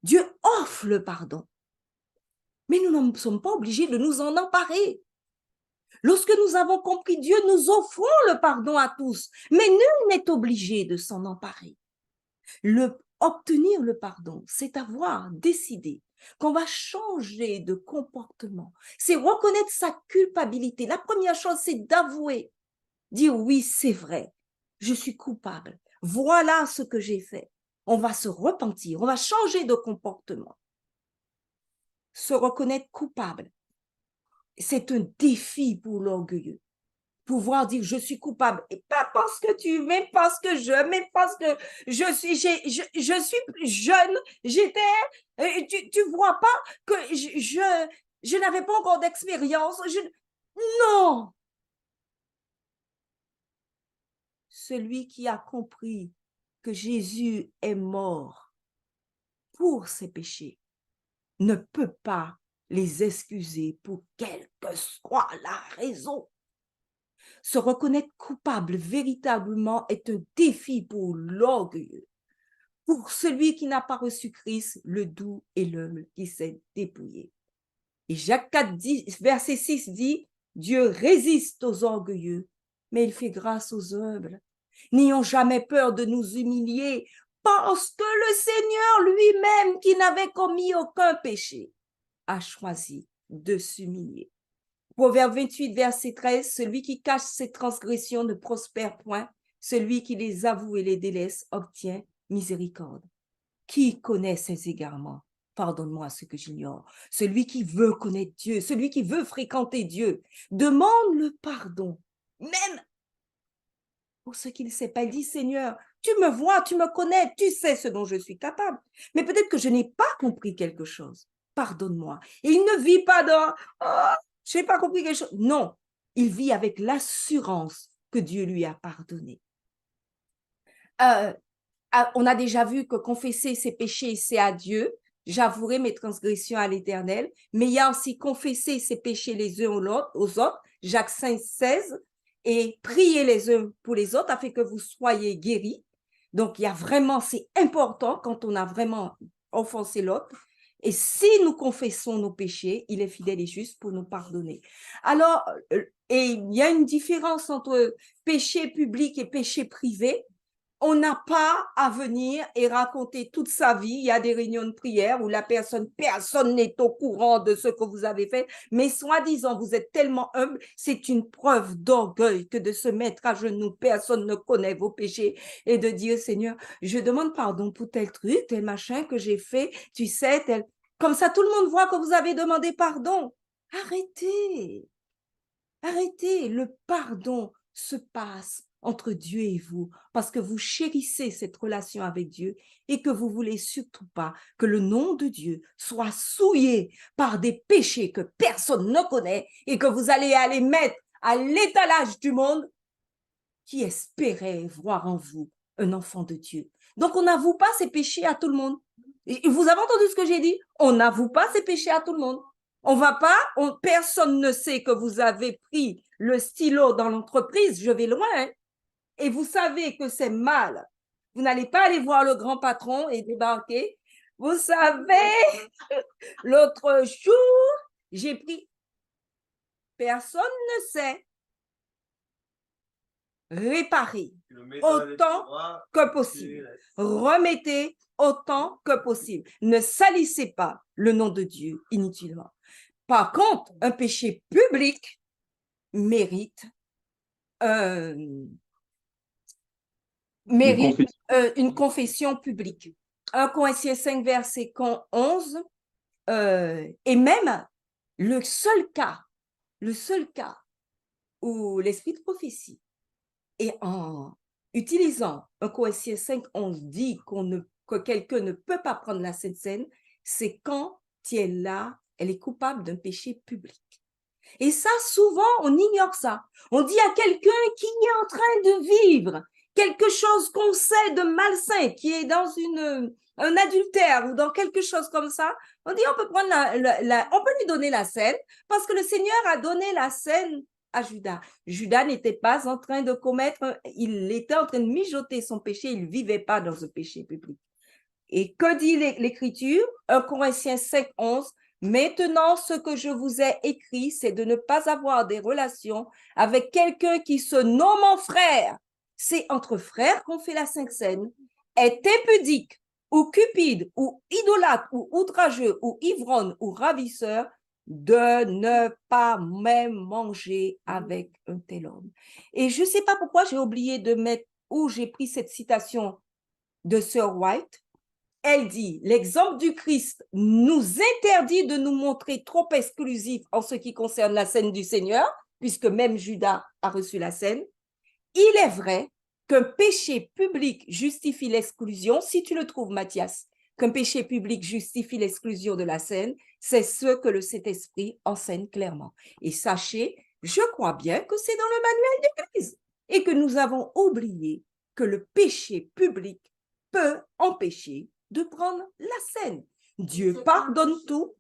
Dieu offre le pardon. Mais nous ne sommes pas obligés de nous en emparer. Lorsque nous avons compris Dieu, nous offrons le pardon à tous, mais nul n'est obligé de s'en emparer. Obtenir le pardon, c'est avoir décidé qu'on va changer de comportement. C'est reconnaître sa culpabilité. La première chose, c'est d'avouer, dire oui, c'est vrai, je suis coupable. Voilà ce que j'ai fait. On va se repentir, on va changer de comportement. Se reconnaître coupable, c'est un défi pour l'orgueilleux. Pouvoir dire je suis coupable, et pas parce que tu, mais parce que mais parce que je suis jeune, tu vois pas que je n'avais pas encore d'expérience. Non! Celui qui a compris que Jésus est mort pour ses péchés ne peut pas les excuser pour quelle que soit la raison. Se reconnaître coupable véritablement est un défi pour l'orgueilleux. Pour celui qui n'a pas reçu Christ, le doux et l'humble qui s'est dépouillé. Et Jacques 4, verset 6 dit, Dieu résiste aux orgueilleux, mais il fait grâce aux humbles. N'ayons jamais peur de nous humilier, parce que le Seigneur lui-même, qui n'avait commis aucun péché, a choisi de s'humilier. Proverbe 28, verset 13, celui qui cache ses transgressions ne prospère point, celui qui les avoue et les délaisse obtient miséricorde. qui connaît ses égarements. Pardonne-moi ce que j'ignore. Celui qui veut connaître Dieu, celui qui veut fréquenter Dieu, demande le pardon, même pour ce qu'il ne sait pas. Il dit, Seigneur, tu me vois, tu me connais, tu sais ce dont je suis capable. Mais peut-être que je n'ai pas compris quelque chose. Pardonne-moi. Et il ne vit pas dans, oh, je n'ai pas compris quelque chose. Non, il vit avec l'assurance que Dieu lui a pardonné. On a déjà vu que confesser ses péchés, c'est à Dieu. J'avouerai mes transgressions à l'Éternel. Mais il y a aussi confesser ses péchés les uns aux autres. Jacques 5, 16. Et prier les uns pour les autres afin que vous soyez guéris. Donc, il y a vraiment, c'est important quand on a vraiment offensé l'autre. Et si nous confessons nos péchés, il est fidèle et juste pour nous pardonner. Alors, et il y a une différence entre péché public et péché privé. On n'a pas à venir et raconter toute sa vie. Il y a des réunions de prière où personne n'est au courant de ce que vous avez fait, mais soi-disant, vous êtes tellement humble, c'est une preuve d'orgueil que de se mettre à genoux, personne ne connaît vos péchés, et de dire, Seigneur, je demande pardon pour tel truc, tel machin que j'ai fait, tu sais, tel... Comme ça, tout le monde voit que vous avez demandé pardon. Arrêtez, arrêtez, le pardon se passe entre Dieu et vous, parce que vous chérissez cette relation avec Dieu et que vous voulez surtout pas que le nom de Dieu soit souillé par des péchés que personne ne connaît et que vous allez aller mettre à l'étalage du monde qui espérait voir en vous un enfant de Dieu. Donc, on n'avoue pas ses péchés à tout le monde. Et vous avez entendu ce que j'ai dit? On n'avoue pas ses péchés à tout le monde. On va pas, personne ne sait que vous avez pris le stylo dans l'entreprise, je vais loin, hein, et vous savez que c'est mal. Vous n'allez pas aller voir le grand patron et débarquer. Vous savez, l'autre jour, j'ai pris, personne ne sait, réparer autant que possible. Remettez autant que possible. Ne salissez pas le nom de Dieu inutilement. Par contre, un péché public mérite une confession publique. 1 Corinthiens 5, verset 11, et même le seul cas où l'esprit de prophétie, et en utilisant 1 Corinthiens 5, 11, dit que quelqu'un ne peut pas prendre la Sainte Seine, c'est quand elle est coupable d'un péché public. Et ça, souvent, on ignore ça. On dit à quelqu'un qui est en train de vivre quelque chose qu'on sait de malsain, qui est dans un adultère ou dans quelque chose comme ça, on dit on peut prendre on peut lui donner la scène parce que le Seigneur a donné la scène à Judas. Judas n'était pas en train de commettre, il était en train de mijoter son péché, il ne vivait pas dans ce péché public. Et que dit l'Écriture? 1 Corinthiens 5, 11. Maintenant, ce que je vous ai écrit, c'est de ne pas avoir des relations avec quelqu'un qui se nomme frère. C'est entre frères qu'on fait la Sainte Seine. Est impudique, ou cupide, ou idolâtre, ou outrageux, ou ivrogne, ou ravisseur, de ne pas même manger avec un tel homme. Et je ne sais pas pourquoi j'ai oublié de mettre où j'ai pris cette citation de Sir White. Elle dit, l'exemple du Christ nous interdit de nous montrer trop exclusifs en ce qui concerne la scène du Seigneur, puisque même Judas a reçu la scène. Il est vrai qu'un péché public justifie l'exclusion. Si tu le trouves, Mathias, qu'un péché public justifie l'exclusion de la scène, c'est ce que le Saint-Esprit enseigne clairement. Et sachez, je crois bien que c'est dans le manuel d'Église et que nous avons oublié que le péché public peut empêcher de prendre la scène. Dieu pardonne tout.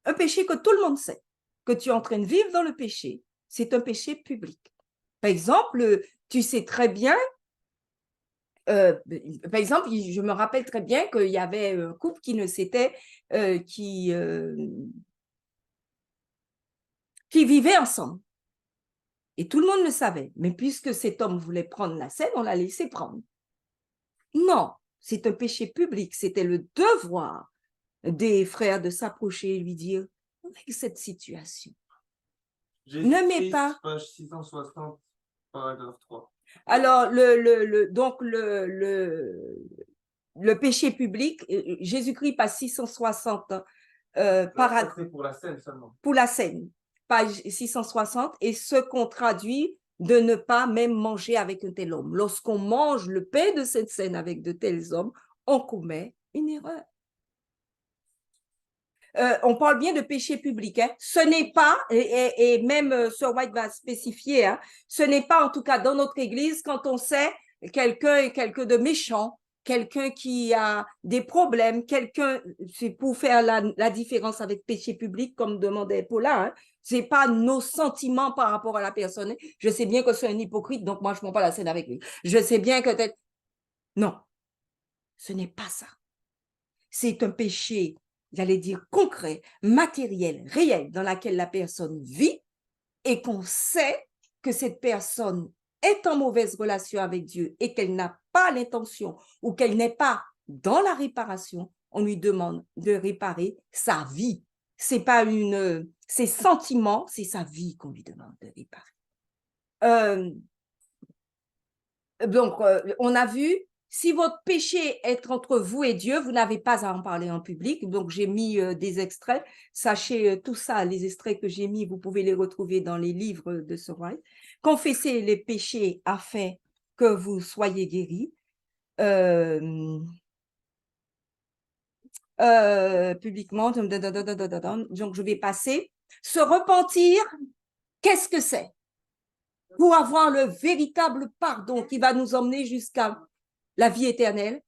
Un péché que tout le monde sait, que tu es en train de vivre dans le péché, c'est un péché public. Par exemple, tu sais très bien, par exemple, je me rappelle très bien qu'il y avait un couple qui ne s'était, qui vivait ensemble. Et tout le monde le savait. Mais puisque cet homme voulait prendre la scène, on l'a laissé prendre. Non, c'est un péché public. C'était le devoir des frères de s'approcher et lui dire, avec cette situation, ne mets pas... Page paragraphe 3. Alors, le péché public, Jésus-Christ passe 660 paragraphes. Pour la scène seulement. Pour la scène, page 660, et ce qu'on traduit de ne pas même manger avec un tel homme. Lorsqu'on mange le pain de cette scène avec de tels hommes, on commet une erreur. On parle bien de péché public. Hein. Ce n'est pas, et même Sir White va spécifier, hein, ce n'est pas en tout cas dans notre église quand on sait quelqu'un est quelqu'un de méchant, quelqu'un qui a des problèmes, quelqu'un, c'est pour faire la différence avec péché public, comme demandait Paula, hein, c'est pas nos sentiments par rapport à la personne. Je sais bien que c'est un hypocrite, donc moi je ne prends pas la scène avec lui. Je sais bien que non, ce n'est pas ça. C'est un péché, j'allais dire concret, matériel, réel, dans lequel la personne vit et qu'on sait que cette personne est en mauvaise relation avec Dieu et qu'elle n'a pas l'intention ou qu'elle n'est pas dans la réparation, on lui demande de réparer sa vie. C'est pas ses sentiments, c'est sa vie qu'on lui demande de réparer. Donc, on a vu, si votre péché est entre vous et Dieu, vous n'avez pas à en parler en public. Donc, j'ai mis des extraits. Sachez tout ça, les extraits que j'ai mis, vous pouvez les retrouver dans les livres de Sir White. Confessez les péchés afin que vous soyez guéris. Publiquement, donc je vais passer. Se repentir, qu'est-ce que c'est? Pour avoir le véritable pardon qui va nous emmener jusqu'à la vie éternelle,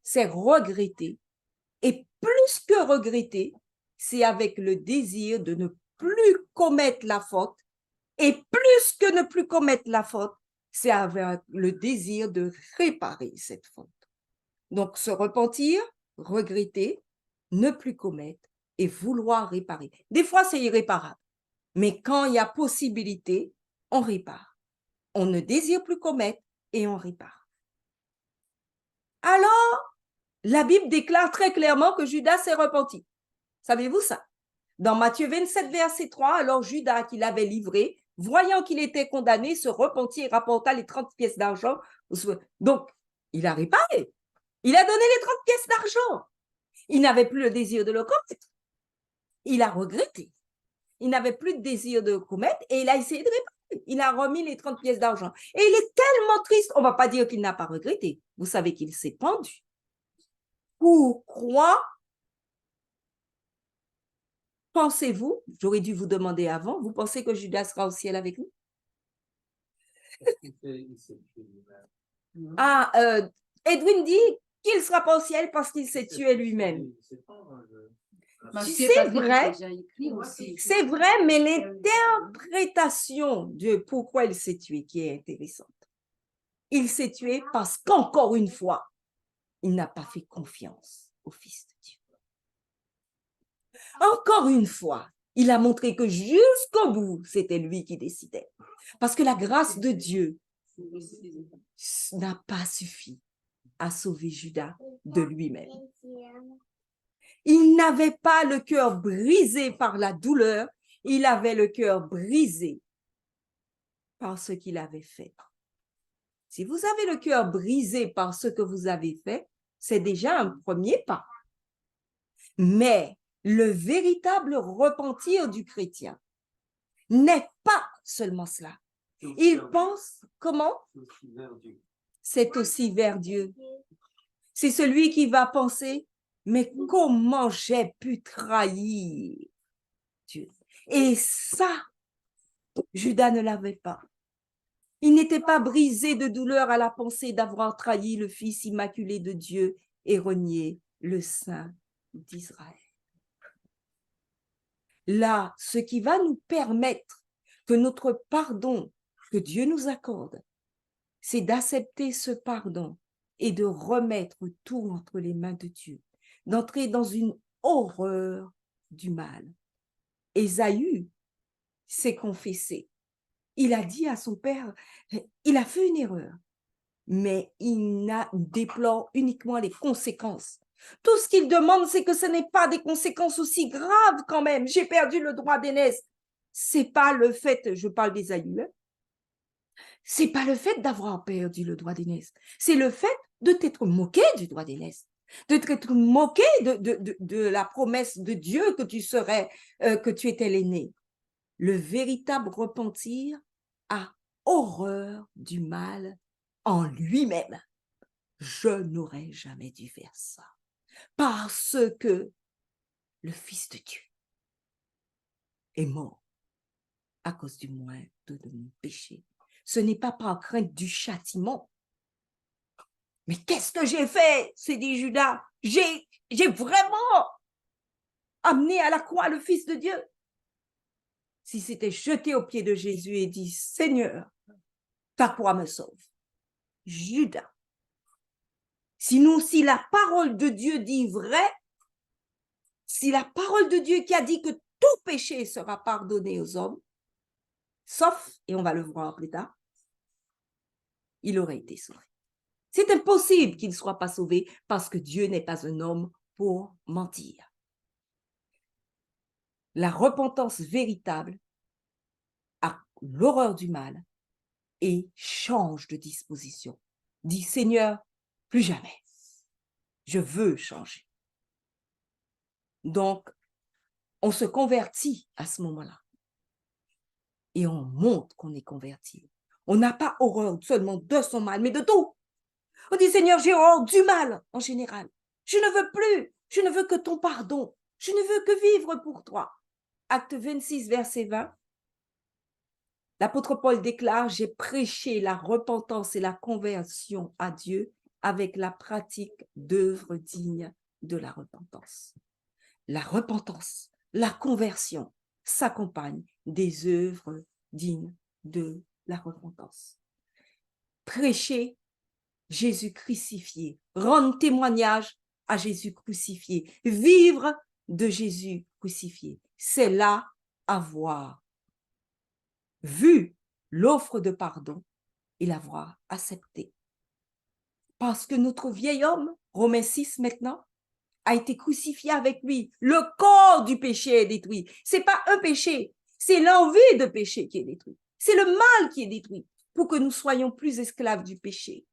c'est regretter. Et plus que regretter, c'est avec le désir de ne plus commettre la faute. Et plus que ne plus commettre la faute, c'est avec le désir de réparer cette faute. Donc, se repentir, regretter, ne plus commettre et vouloir réparer. Des fois, c'est irréparable. Mais quand il y a possibilité, on répare. On ne désire plus commettre et on répare. Alors, la Bible déclare très clairement que Judas s'est repenti. Savez-vous ça? Dans Matthieu 27, verset 3, alors Judas, qui l'avait livré, voyant qu'il était condamné, se repentit et rapporta les 30 pièces d'argent. Donc, il a réparé. Il a donné les 30 pièces d'argent. Il n'avait plus le désir de le commettre. Il a regretté. Il n'avait plus de désir de commettre et il a essayé de réparer. Il a remis les 30 pièces d'argent. Et il est tellement triste, on ne va pas dire qu'il n'a pas regretté. Vous savez qu'il s'est pendu. Pourquoi pensez-vous, j'aurais dû vous demander avant, vous pensez que Judas sera au ciel avec nous? Edwin dit qu'il ne sera pas au ciel parce qu'il s'est tué lui-même. C'est vrai, mais l'interprétation de pourquoi il s'est tué qui est intéressante. Il s'est tué parce qu'encore une fois, il n'a pas fait confiance au Fils de Dieu. Encore une fois, il a montré que jusqu'au bout, c'était lui qui décidait. Parce que la grâce de Dieu n'a pas suffi à sauver Judas de lui-même. Il n'avait pas le cœur brisé par la douleur, il avait le cœur brisé par ce qu'il avait fait. Si vous avez le cœur brisé par ce que vous avez fait, c'est déjà un premier pas. Mais le véritable repentir du chrétien n'est pas seulement cela. Il pense, comment? C'est aussi vers Dieu. C'est celui qui va penser, mais comment j'ai pu trahir Dieu? Et ça, Judas ne l'avait pas. Il n'était pas brisé de douleur à la pensée d'avoir trahi le Fils immaculé de Dieu et renié le Saint d'Israël. Là, ce qui va nous permettre que notre pardon que Dieu nous accorde, c'est d'accepter ce pardon et de remettre tout entre les mains de Dieu, d'entrer dans une horreur du mal. Ésaü s'est confessé. Il a dit à son père, il a fait une erreur, mais il déplore uniquement les conséquences. Tout ce qu'il demande, c'est que ce n'est pas des conséquences aussi graves quand même. J'ai perdu le droit d'aînesse. C'est pas le fait, je parle d'Ésaü, hein. c'est pas le fait d'avoir perdu le droit d'aînesse, c'est le fait de t'être moqué du droit d'aînesse, de t'être moqué de la promesse de Dieu que tu serais, que tu étais l'aîné. Le véritable repentir a horreur du mal en lui-même. Je n'aurais jamais dû faire ça parce que le Fils de Dieu est mort à cause du moindre de mon péché. Ce n'est pas par crainte du châtiment. Mais qu'est-ce que j'ai fait, s'est dit Judas. J'ai vraiment amené à la croix le Fils de Dieu. Si c'était jeté aux pieds de Jésus et dit, Seigneur, ta croix me sauve. Judas. Sinon, si la parole de Dieu dit vrai, si la parole de Dieu qui a dit que tout péché sera pardonné aux hommes, sauf, et on va le voir plus tard, il aurait été sauvé. C'est impossible qu'il ne soit pas sauvé parce que Dieu n'est pas un homme pour mentir. La repentance véritable a l'horreur du mal et change de disposition. Dit Seigneur, plus jamais. Je veux changer. Donc, on se convertit à ce moment-là. Et on montre qu'on est converti. On n'a pas horreur seulement de son mal, mais de tout. On dit, Seigneur, j'ai horreur du mal en général. Je ne veux plus. Je ne veux que ton pardon. Je ne veux que vivre pour toi. Acte 26, verset 20. L'apôtre Paul déclare, j'ai prêché la repentance et la conversion à Dieu avec la pratique d'œuvres dignes de la repentance. La repentance, la conversion s'accompagnent des œuvres dignes de la repentance. Prêcher Jésus crucifié, rendre témoignage à Jésus crucifié, vivre de Jésus crucifié, c'est là avoir vu l'offre de pardon et l'avoir accepté. Parce que notre vieil homme, Romains 6 maintenant, a été crucifié avec lui. Le corps du péché est détruit. Ce n'est pas un péché, c'est l'envie de péché qui est détruite. C'est le mal qui est détruit pour que nous soyons plus esclaves du péché.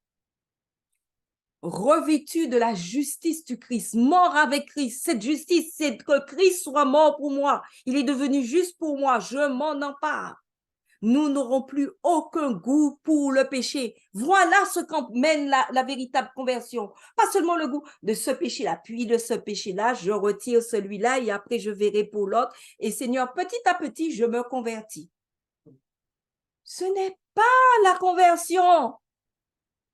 Revêtu de la justice du Christ, mort avec Christ. Cette justice, c'est que Christ soit mort pour moi. Il est devenu juste pour moi. Je m'en empare. Nous n'aurons plus aucun goût pour le péché. Voilà ce qu'emmène la véritable conversion. Pas seulement le goût de ce péché-là, puis de ce péché-là, je retire celui-là et après je verrai pour l'autre. Et Seigneur, petit à petit, je me convertis. Ce n'est pas la conversion.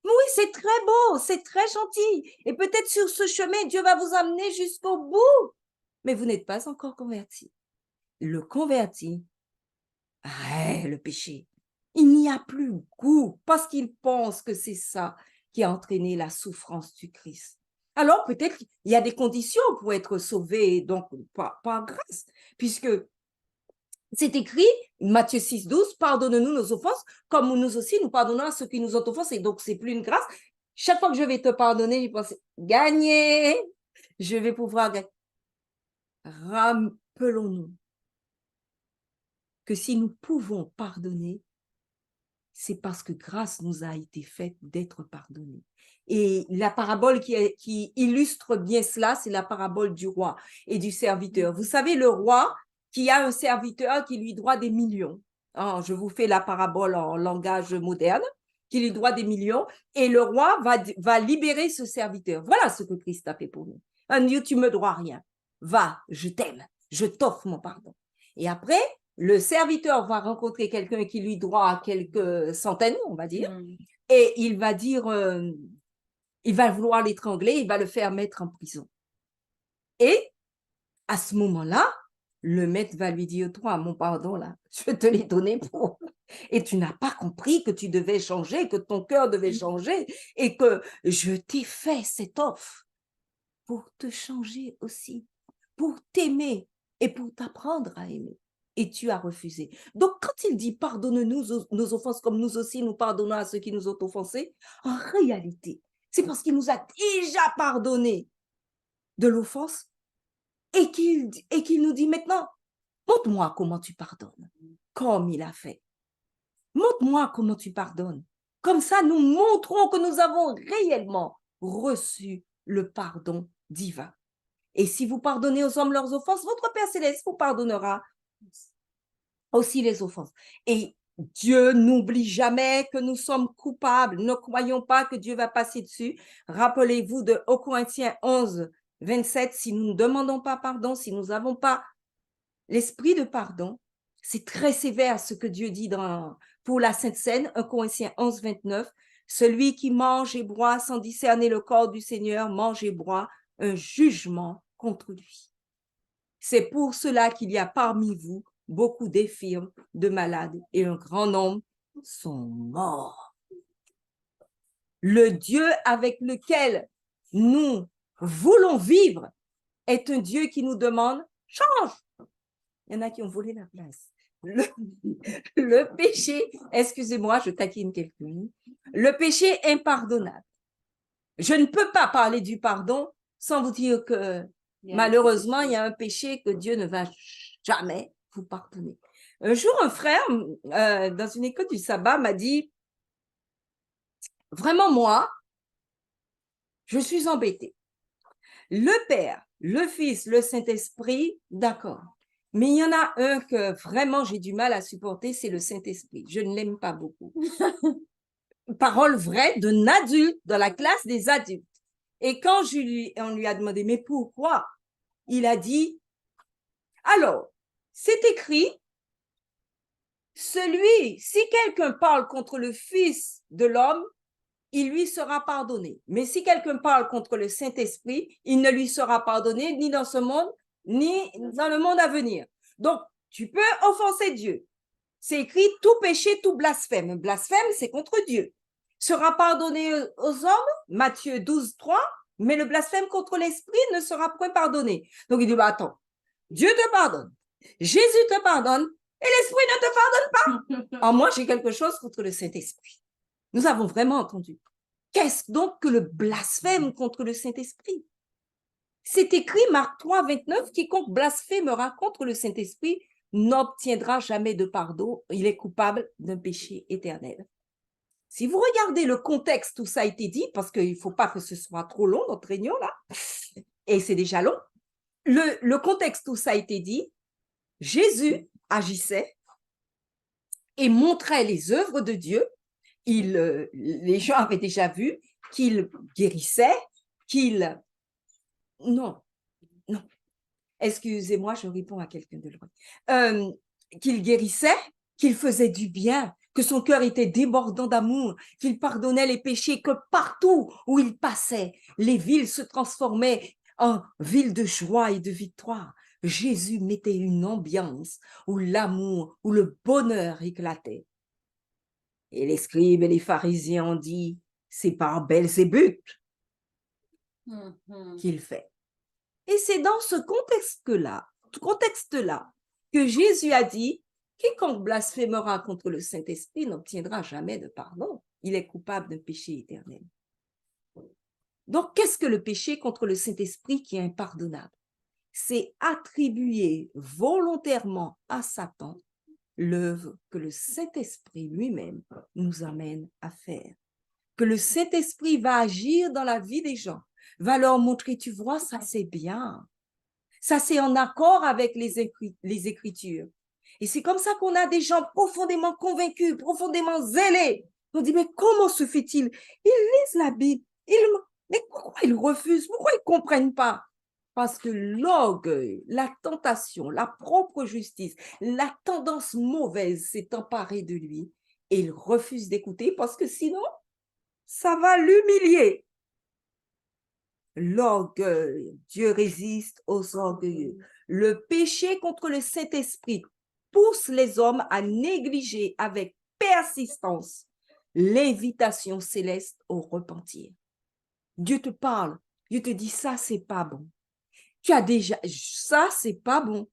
Oui, c'est très beau, c'est très gentil. Et peut-être sur ce chemin, Dieu va vous amener jusqu'au bout. Mais vous n'êtes pas encore converti. Le converti, le péché, il n'y a plus goût parce qu'il pense que c'est ça qui a entraîné la souffrance du Christ. Alors peut-être qu'il y a des conditions pour être sauvé, donc par grâce, puisque c'est écrit, Matthieu 6, 12, pardonne-nous nos offenses, comme nous aussi nous pardonnons à ceux qui nous ont offensés. Donc c'est plus une grâce. Chaque fois que je vais te pardonner, je pense, gagner, je vais pouvoir gagner. Rappelons-nous que si nous pouvons pardonner, c'est parce que grâce nous a été faite d'être pardonnés. Et la parabole qui illustre bien cela, c'est la parabole du roi et du serviteur. Vous savez, le roi qui a un serviteur qui lui doit des millions. Oh, je vous fais la parabole en langage moderne, qui lui doit des millions, et le roi va libérer ce serviteur. Voilà ce que Christ a fait pour nous. Un Dieu, tu me dois rien. Va, je t'aime, je t'offre mon pardon. Et après, le serviteur va rencontrer quelqu'un qui lui doit quelques centaines, on va dire, et il va dire, il va vouloir l'étrangler, il va le faire mettre en prison. Et à ce moment-là, le maître va lui dire, toi, mon pardon, là, je te l'ai donné pour... Et tu n'as pas compris que tu devais changer, que ton cœur devait changer, et que je t'ai fait cette offre pour te changer aussi, pour t'aimer et pour t'apprendre à aimer. Et tu as refusé. Donc, quand il dit pardonne-nous nos offenses comme nous aussi nous pardonnons à ceux qui nous ont offensés, en réalité, c'est parce qu'il nous a déjà pardonné de l'offense et qu'il nous dit maintenant, montre-moi comment tu pardonnes, comme il a fait. Montre-moi comment tu pardonnes. Comme ça, nous montrons que nous avons réellement reçu le pardon divin. Et si vous pardonnez aux hommes leurs offenses, votre Père céleste vous pardonnera aussi les offenses. Et Dieu n'oublie jamais que nous sommes coupables. Ne croyons pas que Dieu va passer dessus. Rappelez-vous de 1 Corinthiens 11, 27, si nous ne demandons pas pardon, si nous n'avons pas l'esprit de pardon, c'est très sévère ce que Dieu dit pour la Sainte Seine, 1 Corinthiens 11, 29. Celui qui mange et boit sans discerner le corps du Seigneur mange et boit un jugement contre lui. C'est pour cela qu'il y a parmi vous beaucoup d'infirmes, de malades, et un grand nombre sont morts. Le Dieu avec lequel nous voulons vivre est un Dieu qui nous demande « change ». Il y en a qui ont volé la place. Le péché, excusez-moi, je taquine quelqu'un, le péché impardonnable. Je ne peux pas parler du pardon sans vous dire que malheureusement, il y a un péché que Dieu ne va jamais vous pardonner. Un jour, un frère, dans une école du sabbat, m'a dit, vraiment moi, je suis embêté. Le Père, le Fils, le Saint-Esprit, d'accord. Mais il y en a un que vraiment j'ai du mal à supporter, c'est le Saint-Esprit. Je ne l'aime pas beaucoup. Parole vraie d'un adulte dans la classe des adultes. Et quand on lui a demandé, mais pourquoi? Il a dit, alors, c'est écrit, si quelqu'un parle contre le Fils de l'homme, il lui sera pardonné. Mais si quelqu'un parle contre le Saint-Esprit, il ne lui sera pardonné ni dans ce monde, ni dans le monde à venir. Donc, tu peux offenser Dieu. C'est écrit tout péché, tout blasphème. Un blasphème, c'est contre Dieu. Sera pardonné aux hommes, Matthieu 12, 3, mais le blasphème contre l'Esprit ne sera point pardonné. Donc, il dit, bah, attends, Dieu te pardonne, Jésus te pardonne, et l'Esprit ne te pardonne pas. Alors, moi, j'ai quelque chose contre le Saint-Esprit. Nous avons vraiment entendu. Qu'est-ce donc que le blasphème contre le Saint-Esprit? C'est écrit, Marc 3, 29, quiconque blasphémera contre le Saint-Esprit n'obtiendra jamais de pardon, il est coupable d'un péché éternel. Si vous regardez le contexte où ça a été dit, parce qu'il ne faut pas que ce soit trop long, notre réunion là, et c'est déjà long, le contexte où ça a été dit, Jésus agissait et montrait les œuvres de Dieu. Les gens avaient déjà vu qu'il guérissait, Non. Excusez-moi, je réponds à quelqu'un de loin. Qu'il guérissait, qu'il faisait du bien, que son cœur était débordant d'amour, qu'il pardonnait les péchés, que partout où il passait, les villes se transformaient en villes de joie et de victoire. Jésus mettait une ambiance où l'amour, où le bonheur éclatait. Et les scribes et les pharisiens ont dit, c'est par Belzébuth qu'il fait. Et c'est dans ce contexte-là que Jésus a dit, quiconque blasphémera contre le Saint-Esprit n'obtiendra jamais de pardon. Il est coupable d'un péché éternel. Donc, qu'est-ce que le péché contre le Saint-Esprit qui est impardonnable? C'est attribuer volontairement à Satan l'œuvre que le Saint-Esprit lui-même nous amène à faire. Que le Saint-Esprit va agir dans la vie des gens, va leur montrer, tu vois, ça c'est bien. Ça c'est en accord avec les Écritures. Et c'est comme ça qu'on a des gens profondément convaincus, profondément zélés. On dit, mais comment se fait-il? Ils lisent la Bible, mais pourquoi ils refusent? Pourquoi ils ne comprennent pas? Parce que l'orgueil, la tentation, la propre justice, la tendance mauvaise s'est emparée de lui et il refuse d'écouter parce que sinon, ça va l'humilier. L'orgueil, Dieu résiste aux orgueilleux. Le péché contre le Saint-Esprit pousse les hommes à négliger avec persistance l'invitation céleste au repentir. Dieu te parle, Dieu te dit ça, c'est pas bon. Tu as déjà, ça, c'est pas bon.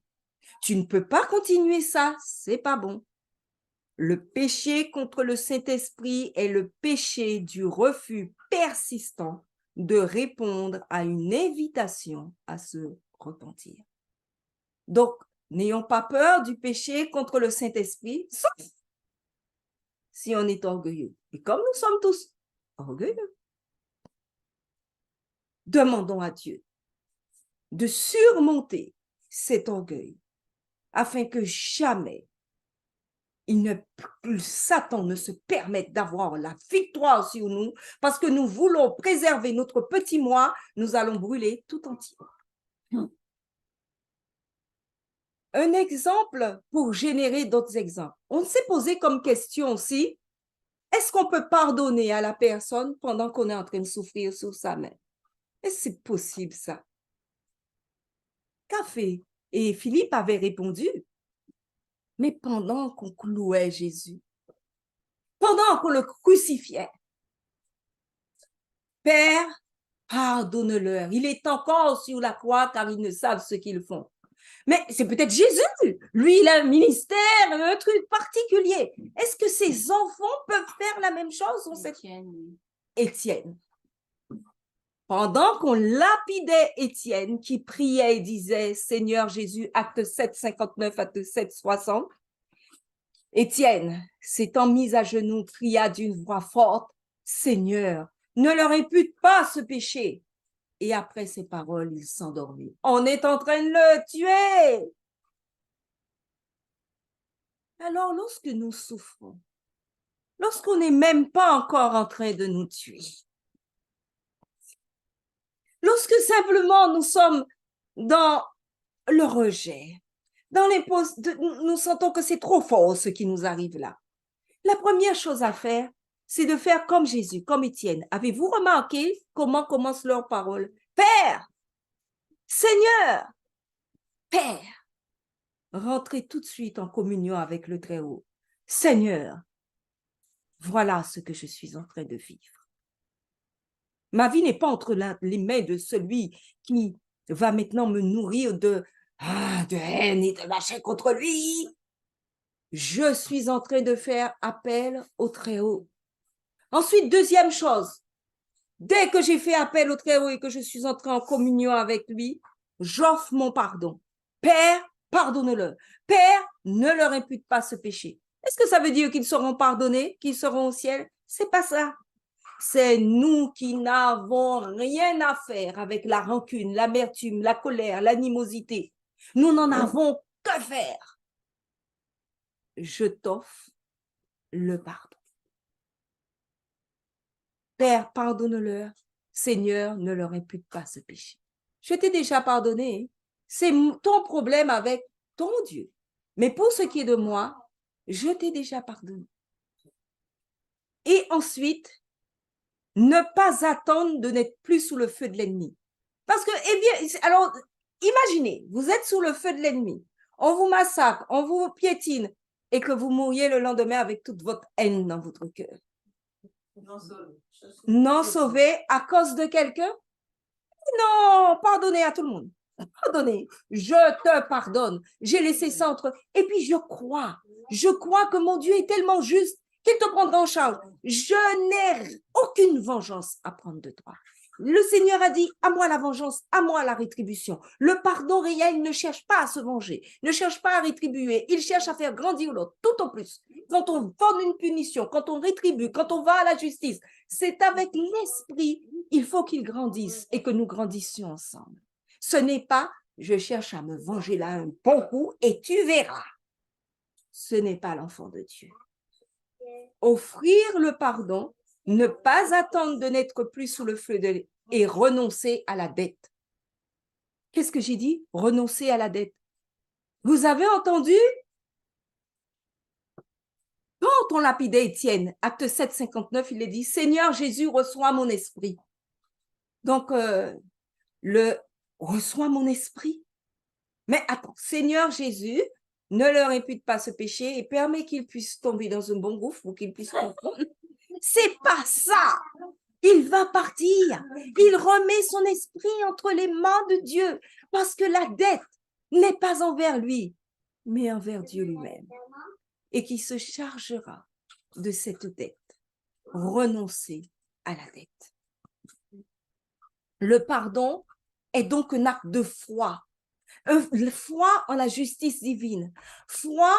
Tu ne peux pas continuer ça, c'est pas bon. Le péché contre le Saint-Esprit est le péché du refus persistant de répondre à une invitation à se repentir. Donc, n'ayons pas peur du péché contre le Saint-Esprit, sauf si on est orgueilleux. Et comme nous sommes tous orgueilleux, demandons à Dieu de surmonter cet orgueil afin que jamais Satan ne se permette d'avoir la victoire sur nous parce que nous voulons préserver notre petit moi, nous allons brûler tout entier. Un exemple pour générer d'autres exemples. On s'est posé comme question aussi, est-ce qu'on peut pardonner à la personne pendant qu'on est en train de souffrir sur sa main? Est-ce que c'est possible ça? Qu'a fait? Et Philippe avait répondu, mais pendant qu'on clouait Jésus, pendant qu'on le crucifiait, Père, pardonne-leur. Il est encore sur la croix car ils ne savent ce qu'ils font. Mais c'est peut-être Jésus. Lui, il a un ministère, un truc particulier. Est-ce que ses enfants peuvent faire la même chose? Étienne. Pendant qu'on lapidait Étienne, qui priait et disait, Seigneur Jésus, acte 7, 59, acte 7, 60, Étienne, s'étant mis à genoux, cria d'une voix forte, Seigneur, ne leur impute pas ce péché. Et après ces paroles, il s'endormit. On est en train de le tuer. Alors, lorsque nous souffrons, lorsqu'on n'est même pas encore en train de nous tuer, lorsque simplement nous sommes dans le rejet, dans nous sentons que c'est trop fort ce qui nous arrive là, la première chose à faire, c'est de faire comme Jésus, comme Étienne. Avez-vous remarqué comment commencent leurs paroles? Père, Seigneur, Père, rentrez tout de suite en communion avec le Très-Haut. Seigneur, voilà ce que je suis en train de vivre. Ma vie n'est pas entre les mains de celui qui va maintenant me nourrir de haine et de machin contre lui. Je suis en train de faire appel au Très-Haut. Ensuite, deuxième chose, dès que j'ai fait appel au Très-Haut et que je suis entrée en communion avec lui, j'offre mon pardon. Père, pardonne-le. Père, ne leur impute pas ce péché. Est-ce que ça veut dire qu'ils seront pardonnés, qu'ils seront au ciel? C'est pas ça. C'est nous qui n'avons rien à faire avec la rancune, l'amertume, la colère, l'animosité. Nous n'en avons que faire. Je t'offre le pardon. Père, pardonne-leur. Seigneur, ne leur impute pas ce péché. Je t'ai déjà pardonné. C'est ton problème avec ton Dieu. Mais pour ce qui est de moi, je t'ai déjà pardonné. Et ensuite, ne pas attendre de n'être plus sous le feu de l'ennemi. Parce que, eh bien, alors, imaginez, vous êtes sous le feu de l'ennemi, on vous massacre, on vous piétine, et que vous mouriez le lendemain avec toute votre haine dans votre cœur. Non sauvé à cause de quelqu'un? Non, pardonnez à tout le monde. Pardonnez, je te pardonne. J'ai laissé ça entre... Et puis je crois que mon Dieu est tellement juste qu'il te prendra en charge. Je n'ai aucune vengeance à prendre de toi. Le Seigneur a dit, à moi la vengeance, à moi la rétribution. Le pardon réel ne cherche pas à se venger, ne cherche pas à rétribuer, il cherche à faire grandir l'autre, tout au plus. Quand on donne une punition, quand on rétribue, quand on va à la justice, c'est avec l'esprit, il faut qu'il grandisse et que nous grandissions ensemble. Ce n'est pas, je cherche à me venger là un bon coup et tu verras. Ce n'est pas l'enfant de Dieu. Offrir le pardon, ne pas attendre de n'être plus sous le feu de et renoncer à la dette. Qu'est-ce que j'ai dit? Renoncer à la dette. Vous avez entendu? Quand on lapidait Étienne, acte 7, 59, il est dit, Seigneur Jésus, reçois mon esprit. Donc, reçois mon esprit. Mais attends, Seigneur Jésus, ne leur impute pas ce péché et permet qu'ils puissent tomber dans un bon gouffre ou qu'ils puissent comprendre. C'est pas ça. Il va partir. Il remet son esprit entre les mains de Dieu parce que la dette n'est pas envers lui, mais envers Dieu lui-même. Et qui se chargera de cette dette. Renoncer à la dette. Le pardon est donc un acte de foi. Foi en la justice divine. Foi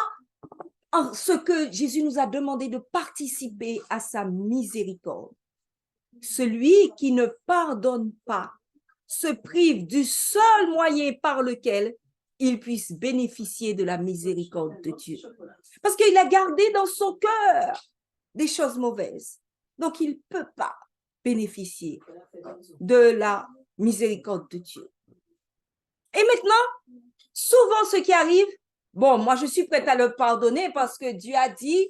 en ce que Jésus nous a demandé de participer à sa miséricorde. Celui qui ne pardonne pas se prive du seul moyen par lequel il puisse bénéficier de la miséricorde de Dieu. Parce qu'il a gardé dans son cœur des choses mauvaises. Donc, il ne peut pas bénéficier de la miséricorde de Dieu. Et maintenant, souvent ce qui arrive, bon, moi je suis prête à le pardonner parce que Dieu a dit,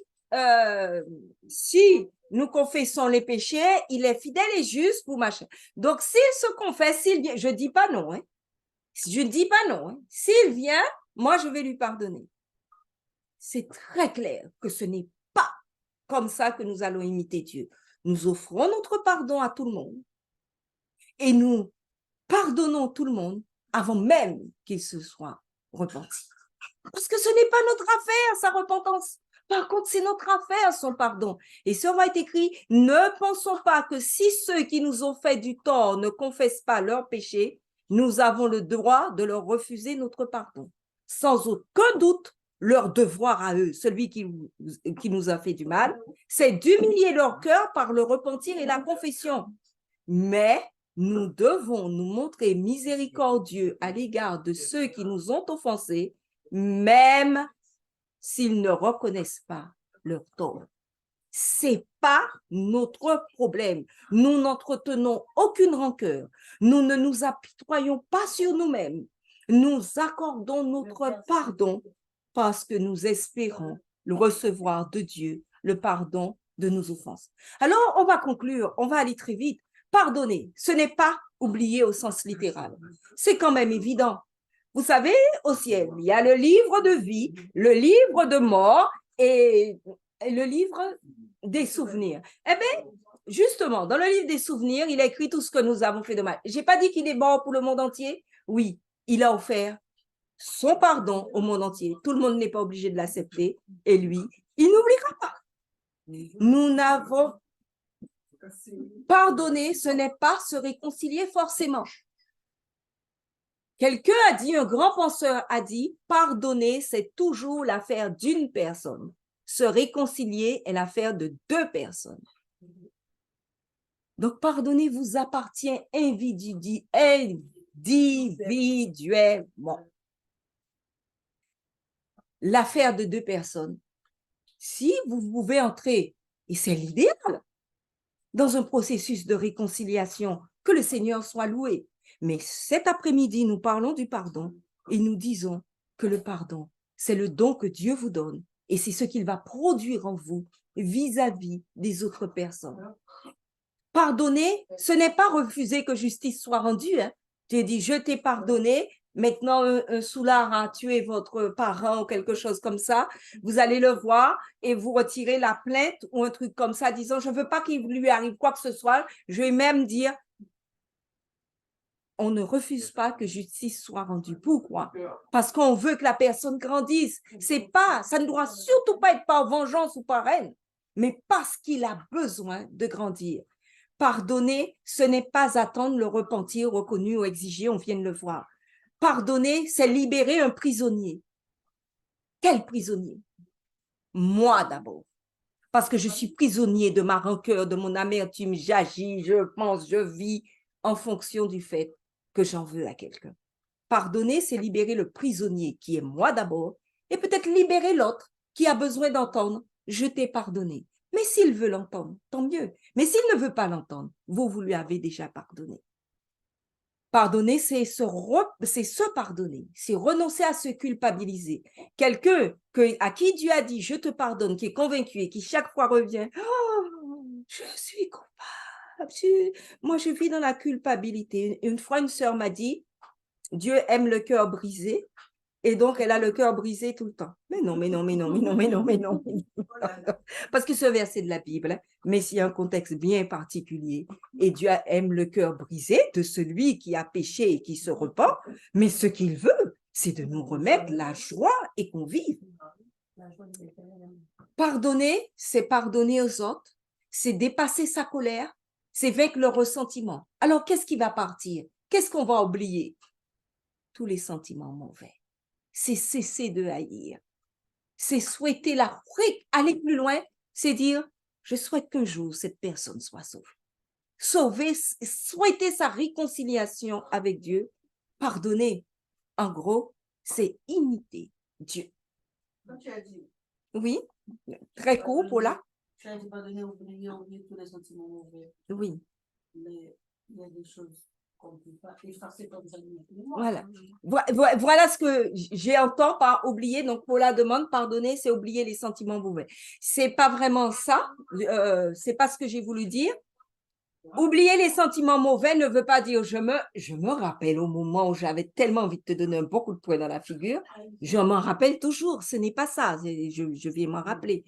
si nous confessons les péchés, il est fidèle et juste pour machin. Donc, s'il se confesse, s'il vient, je ne dis pas non, hein. Je ne dis pas non, hein. S'il vient, moi je vais lui pardonner. C'est très clair que ce n'est pas comme ça que nous allons imiter Dieu. Nous offrons notre pardon à tout le monde et nous pardonnons tout le monde avant même qu'il se soit repenti. Parce que ce n'est pas notre affaire, sa repentance. Par contre, c'est notre affaire, son pardon. Et ça va être écrit, ne pensons pas que si ceux qui nous ont fait du tort ne confessent pas leurs péchés, nous avons le droit de leur refuser notre pardon. Sans aucun doute, leur devoir à eux, celui qui nous a fait du mal, c'est d'humilier leur cœur par le repentir et la confession. Mais nous devons nous montrer miséricordieux à l'égard de ceux qui nous ont offensés, même s'ils ne reconnaissent pas leur tort. C'est pas notre problème. Nous n'entretenons aucune rancœur. Nous ne nous apitoyons pas sur nous-mêmes. Nous accordons notre pardon parce que nous espérons le recevoir de Dieu, le pardon de nos offenses. Alors, on va conclure, on va aller très vite. Pardonner, ce n'est pas oublier au sens littéral. C'est quand même évident. Vous savez, au ciel, il y a le livre de vie, le livre de mort et le livre des souvenirs. Eh bien, justement, dans le livre des souvenirs, il a écrit tout ce que nous avons fait de mal. Je n'ai pas dit qu'il est bon pour le monde entier. Oui, il a offert son pardon au monde entier. Tout le monde n'est pas obligé de l'accepter. Et lui, il n'oubliera pas. Nous n'avons pardonné, ce n'est pas se réconcilier forcément. Quelqu'un a dit, un grand penseur a dit, pardonner, c'est toujours l'affaire d'une personne. Se réconcilier est l'affaire de deux personnes. Donc, pardonner vous appartient individuellement. L'affaire de deux personnes. Si vous pouvez entrer, et c'est l'idéal, dans un processus de réconciliation, que le Seigneur soit loué. Mais cet après-midi, nous parlons du pardon et nous disons que le pardon, c'est le don que Dieu vous donne et c'est ce qu'il va produire en vous vis-à-vis des autres personnes. Pardonner, ce n'est pas refuser que justice soit rendue. Hein. Tu dis, je t'ai pardonné, maintenant un soulard a tué votre parent ou quelque chose comme ça, vous allez le voir et vous retirez la plainte ou un truc comme ça, disant, je ne veux pas qu'il lui arrive quoi que ce soit. Je vais même dire, on ne refuse pas que justice soit rendue. Pourquoi? Parce qu'on veut que la personne grandisse. C'est pas, ça ne doit surtout pas être par vengeance ou par haine, mais parce qu'il a besoin de grandir. Pardonner, ce n'est pas attendre le repentir reconnu ou exigé, on vient de le voir. Pardonner, c'est libérer un prisonnier. Quel prisonnier? Moi d'abord. Parce que je suis prisonnier de ma rancœur, de mon amertume, j'agis, je pense, je vis en fonction du fait que j'en veux à quelqu'un. Pardonner, c'est libérer le prisonnier qui est moi d'abord et peut-être libérer l'autre qui a besoin d'entendre « je t'ai pardonné ». Mais s'il veut l'entendre, tant mieux. Mais s'il ne veut pas l'entendre, vous lui avez déjà pardonné. Pardonner, c'est se pardonner, c'est renoncer à se culpabiliser. Quelqu'un à qui Dieu a dit « je te pardonne », qui est convaincu et qui chaque fois revient « oh, je suis coupable ». Moi, je vis dans la culpabilité. Une fois, une sœur m'a dit, Dieu aime le cœur brisé, et donc elle a le cœur brisé tout le temps. Mais non, mais non, mais non, mais non, mais non, mais non. Parce que ce verset de la Bible, mais s'il y a un contexte bien particulier, et Dieu aime le cœur brisé de celui qui a péché et qui se repent, mais ce qu'il veut, c'est de nous remettre la joie et qu'on vive. Pardonner, c'est pardonner aux autres, c'est dépasser sa colère, c'est vaincre le ressentiment. Alors, qu'est-ce qui va partir? Qu'est-ce qu'on va oublier? Tous les sentiments mauvais. C'est cesser de haïr. c'est souhaiter aller plus loin, c'est dire, je souhaite qu'un jour cette personne soit sauvée. Souhaiter sa réconciliation avec Dieu, pardonner. En gros, c'est imiter Dieu. Quand tu as dit, Oui, très court, Paula. tu as dit pardonner, oublier tous les sentiments mauvais. Oui, Mais il y a des choses qu'on ne peut pas effacer comme ça. voilà. Voilà ce que j'entends par oublier. Donc, Paula demande, pardonner, c'est oublier les sentiments mauvais. C'est pas vraiment ça. C'est pas ce que j'ai voulu dire. Oublier les sentiments mauvais ne veut pas dire je me rappelle au moment où j'avais tellement envie de te donner un bon coup de poing dans la figure. Je m'en rappelle toujours. Ce n'est pas ça. Je vais m'en rappeler.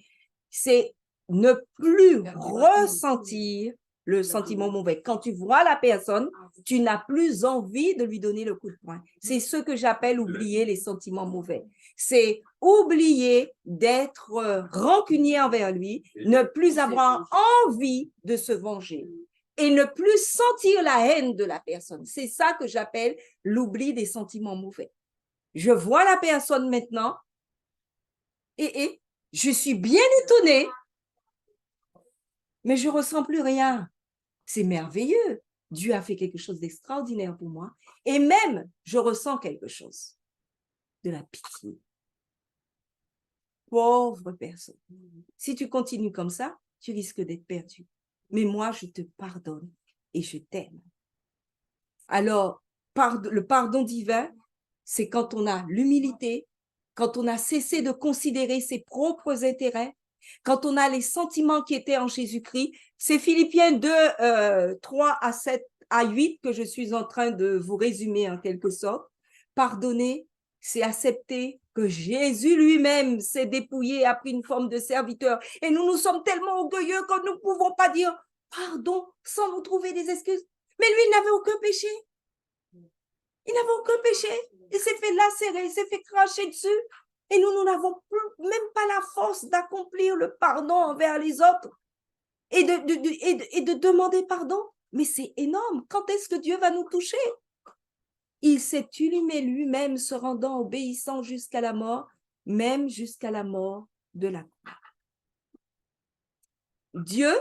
C'est ne plus ressentir le sentiment mauvais. Quand tu vois la personne, tu n'as plus envie de lui donner le coup de poing. C'est ce que j'appelle oublier les sentiments mauvais. C'est oublier d'être rancunier envers lui, ne plus avoir envie de se venger et ne plus sentir la haine de la personne. C'est ça que j'appelle l'oubli des sentiments mauvais. Je vois la personne maintenant et je suis bien étonnée, mais je ne ressens plus rien. C'est merveilleux. Dieu a fait quelque chose d'extraordinaire pour moi. Et même, je ressens quelque chose. De la pitié. Pauvre personne. Si tu continues comme ça, tu risques d'être perdu. Mais moi, je te pardonne et je t'aime. Alors, le pardon divin, c'est quand on a l'humilité, quand on a cessé de considérer ses propres intérêts, quand on a les sentiments qui étaient en Jésus-Christ. C'est Philippiens 2, 3 à 7 à 8 que je suis en train de vous résumer en quelque sorte. Pardonner, c'est accepter que Jésus lui-même s'est dépouillé et a pris une forme de serviteur. Et nous sommes tellement orgueilleux que nous ne pouvons pas dire pardon sans nous trouver des excuses. Mais lui, il n'avait aucun péché. Il n'avait aucun péché. Il s'est fait lacérer, il s'est fait cracher dessus. Et nous n'avons même pas la force d'accomplir le pardon envers les autres et de demander pardon. Mais c'est énorme. Quand est-ce que Dieu va nous toucher? Il s'est inhumé lui-même, se rendant obéissant jusqu'à la mort, même jusqu'à la mort de la croix. Dieu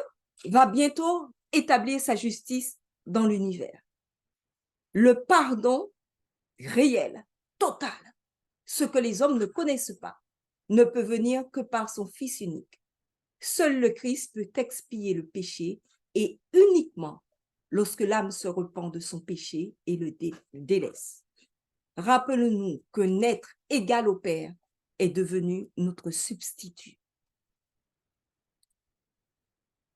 va bientôt établir sa justice dans l'univers. Le pardon réel, total, ce que les hommes ne connaissent pas, ne peut venir que par son Fils unique. Seul le Christ peut expier le péché et uniquement lorsque l'âme se repent de son péché et le délaisse. Rappelons-nous que n'être égal au Père est devenu notre substitut.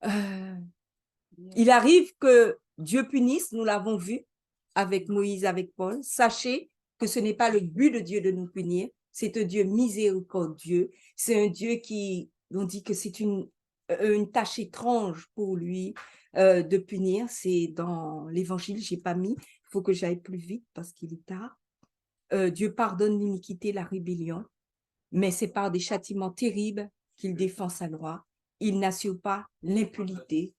Il arrive que Dieu punisse, nous l'avons vu avec Moïse, avec Paul. Sachez que ce n'est pas le but de Dieu de nous punir, c'est un Dieu miséricordieux, c'est un Dieu qui, on dit que c'est une tâche étrange pour lui de punir. C'est dans l'Évangile, je n'ai pas mis, il faut que j'aille plus vite parce qu'il est tard. Dieu pardonne l'iniquité, la rébellion, mais c'est par des châtiments terribles qu'il défend sa loi. Il n'assure pas l'impunité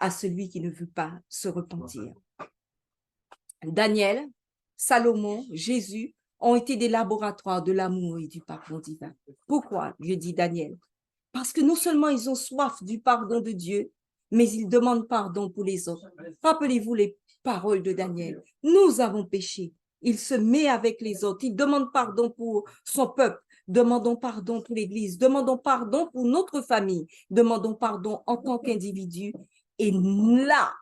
à celui qui ne veut pas se repentir. Daniel, Salomon, Jésus ont été des laboratoires de l'amour et du pardon divin. Pourquoi Dieu dit Daniel? Parce que non seulement ils ont soif du pardon de Dieu, mais ils demandent pardon pour les autres. Rappelez-vous les paroles de Daniel. Nous avons péché. Il se met avec les autres. Il demande pardon pour son peuple. Demandons pardon pour l'Église. Demandons pardon pour notre famille. Demandons pardon en tant qu'individu. Et là,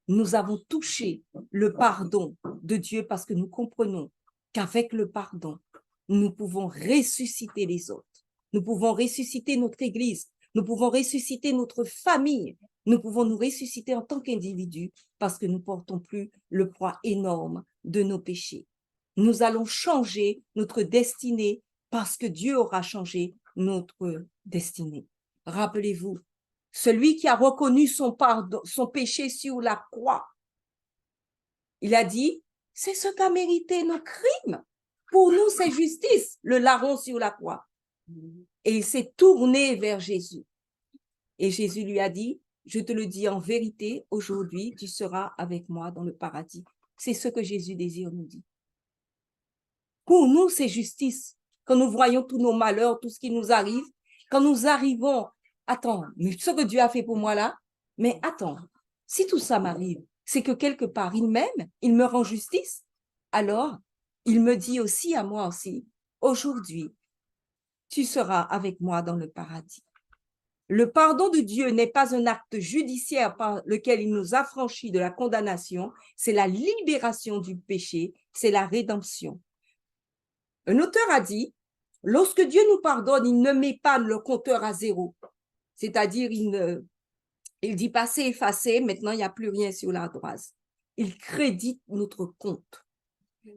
nous avons touché le pardon de Dieu parce que nous comprenons qu'avec le pardon, nous pouvons ressusciter les autres. Nous pouvons ressusciter notre Église. Nous pouvons ressusciter notre famille. Nous pouvons nous ressusciter en tant qu'individus parce que nous ne portons plus le poids énorme de nos péchés. Nous allons changer notre destinée parce que Dieu aura changé notre destinée. Rappelez-vous, celui qui a reconnu son péché sur la croix, il a dit, c'est ce qu'a mérité nos crimes. Pour nous, c'est justice, le larron sur la croix. Et il s'est tourné vers Jésus. Et Jésus lui a dit, je te le dis en vérité, aujourd'hui, tu seras avec moi dans le paradis. C'est ce que Jésus désire nous dire. Pour nous, c'est justice. quand nous voyons tous nos malheurs, tout ce qui nous arrive, quand nous arrivons, attends, mais ce que Dieu a fait pour moi là, mais attends, si tout ça m'arrive, c'est que quelque part, il m'aime, il me rend justice. Alors, il me dit aussi à moi aussi, aujourd'hui, tu seras avec moi dans le paradis. Le pardon de Dieu n'est pas un acte judiciaire par lequel il nous affranchit de la condamnation, c'est la libération du péché, c'est la rédemption. Un auteur a dit, lorsque Dieu nous pardonne, il ne met pas le compteur à zéro. C'est-à-dire, il dit passé, effacé, maintenant il n'y a plus rien sur l'ardoise. Il crédite notre compte.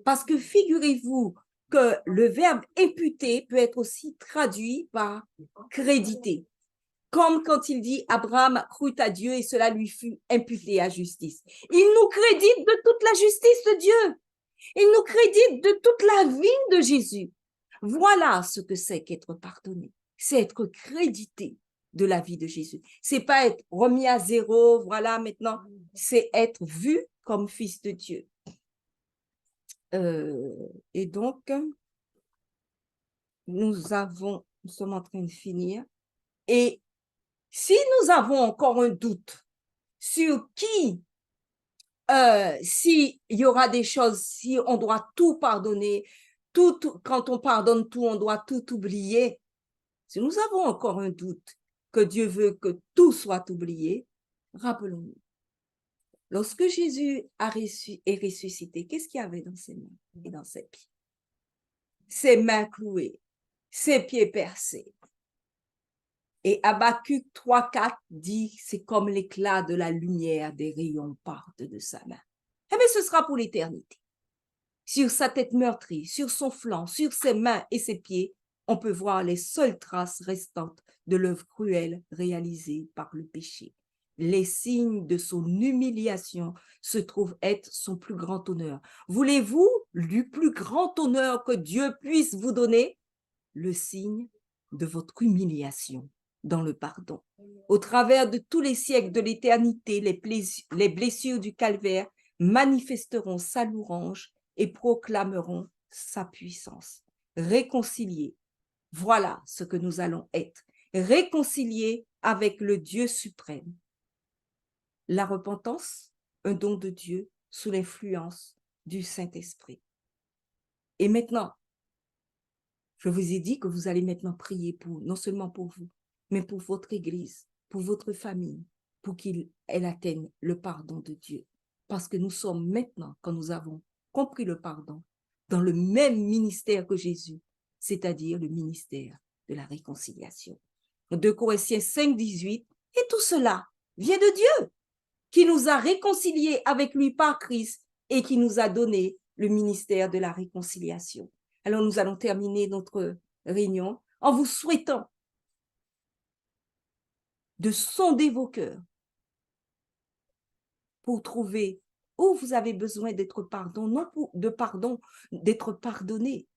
Parce que figurez-vous que le verbe imputer peut être aussi traduit par créditer. Comme quand il dit Abraham crut à Dieu et cela lui fut imputé à justice. Il nous crédite de toute la justice de Dieu. Il nous crédite de toute la vie de Jésus. Voilà ce que c'est qu'être pardonné. C'est être crédité de la vie de Jésus. C'est pas être remis à zéro, voilà, maintenant, c'est être vu comme fils de Dieu. Et donc, nous sommes en train de finir. Et si nous avons encore un doute sur s'il y aura des choses, si on doit tout pardonner, quand on pardonne tout, on doit tout oublier. Si nous avons encore un doute que Dieu veut que tout soit oublié, rappelons-nous. Lorsque Jésus est ressuscité, qu'est-ce qu'il y avait dans ses mains et dans ses pieds? Ses mains clouées, ses pieds percés. Et Habakkuk 3,4 dit, c'est comme l'éclat de la lumière des rayons partent de sa main. Eh bien, ce sera pour l'éternité. Sur sa tête meurtrie, sur son flanc, sur ses mains et ses pieds, on peut voir les seules traces restantes de l'œuvre cruelle réalisée par le péché. Les signes de son humiliation se trouvent être son plus grand honneur. Voulez-vous le plus grand honneur que Dieu puisse vous donner? Le signe de votre humiliation dans le pardon. Au travers de tous les siècles de l'éternité, les blessures du calvaire manifesteront sa louange et proclameront sa puissance. Réconciliés, voilà ce que nous allons être. Réconciliés avec le Dieu suprême. La repentance, un don de Dieu sous l'influence du Saint-Esprit. Et maintenant, je vous ai dit que vous allez maintenant prier non seulement pour vous, mais pour votre Église, pour votre famille, pour qu'elle atteigne le pardon de Dieu. Parce que nous sommes maintenant, quand nous avons compris le pardon, dans le même ministère que Jésus, c'est-à-dire le ministère de la réconciliation. 2 Corinthiens 5, 18, et tout cela vient de Dieu, qui nous a réconciliés avec lui par Christ et qui nous a donné le ministère de la réconciliation. Alors, nous allons terminer notre réunion en vous souhaitant de sonder vos cœurs pour trouver où vous avez besoin d'être d'être pardonné.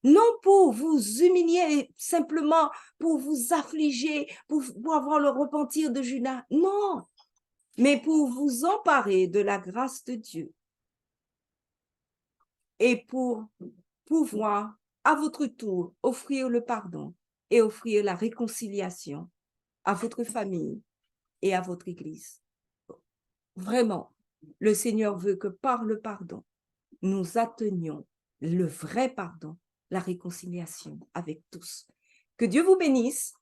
Non pour vous humilier, simplement pour vous affliger, pour avoir le repentir de Judas. Non, mais pour vous emparer de la grâce de Dieu et pour pouvoir, à votre tour, offrir le pardon et offrir la réconciliation à votre famille et à votre Église. Vraiment, le Seigneur veut que par le pardon, nous atteignions le vrai pardon, la réconciliation avec tous. Que Dieu vous bénisse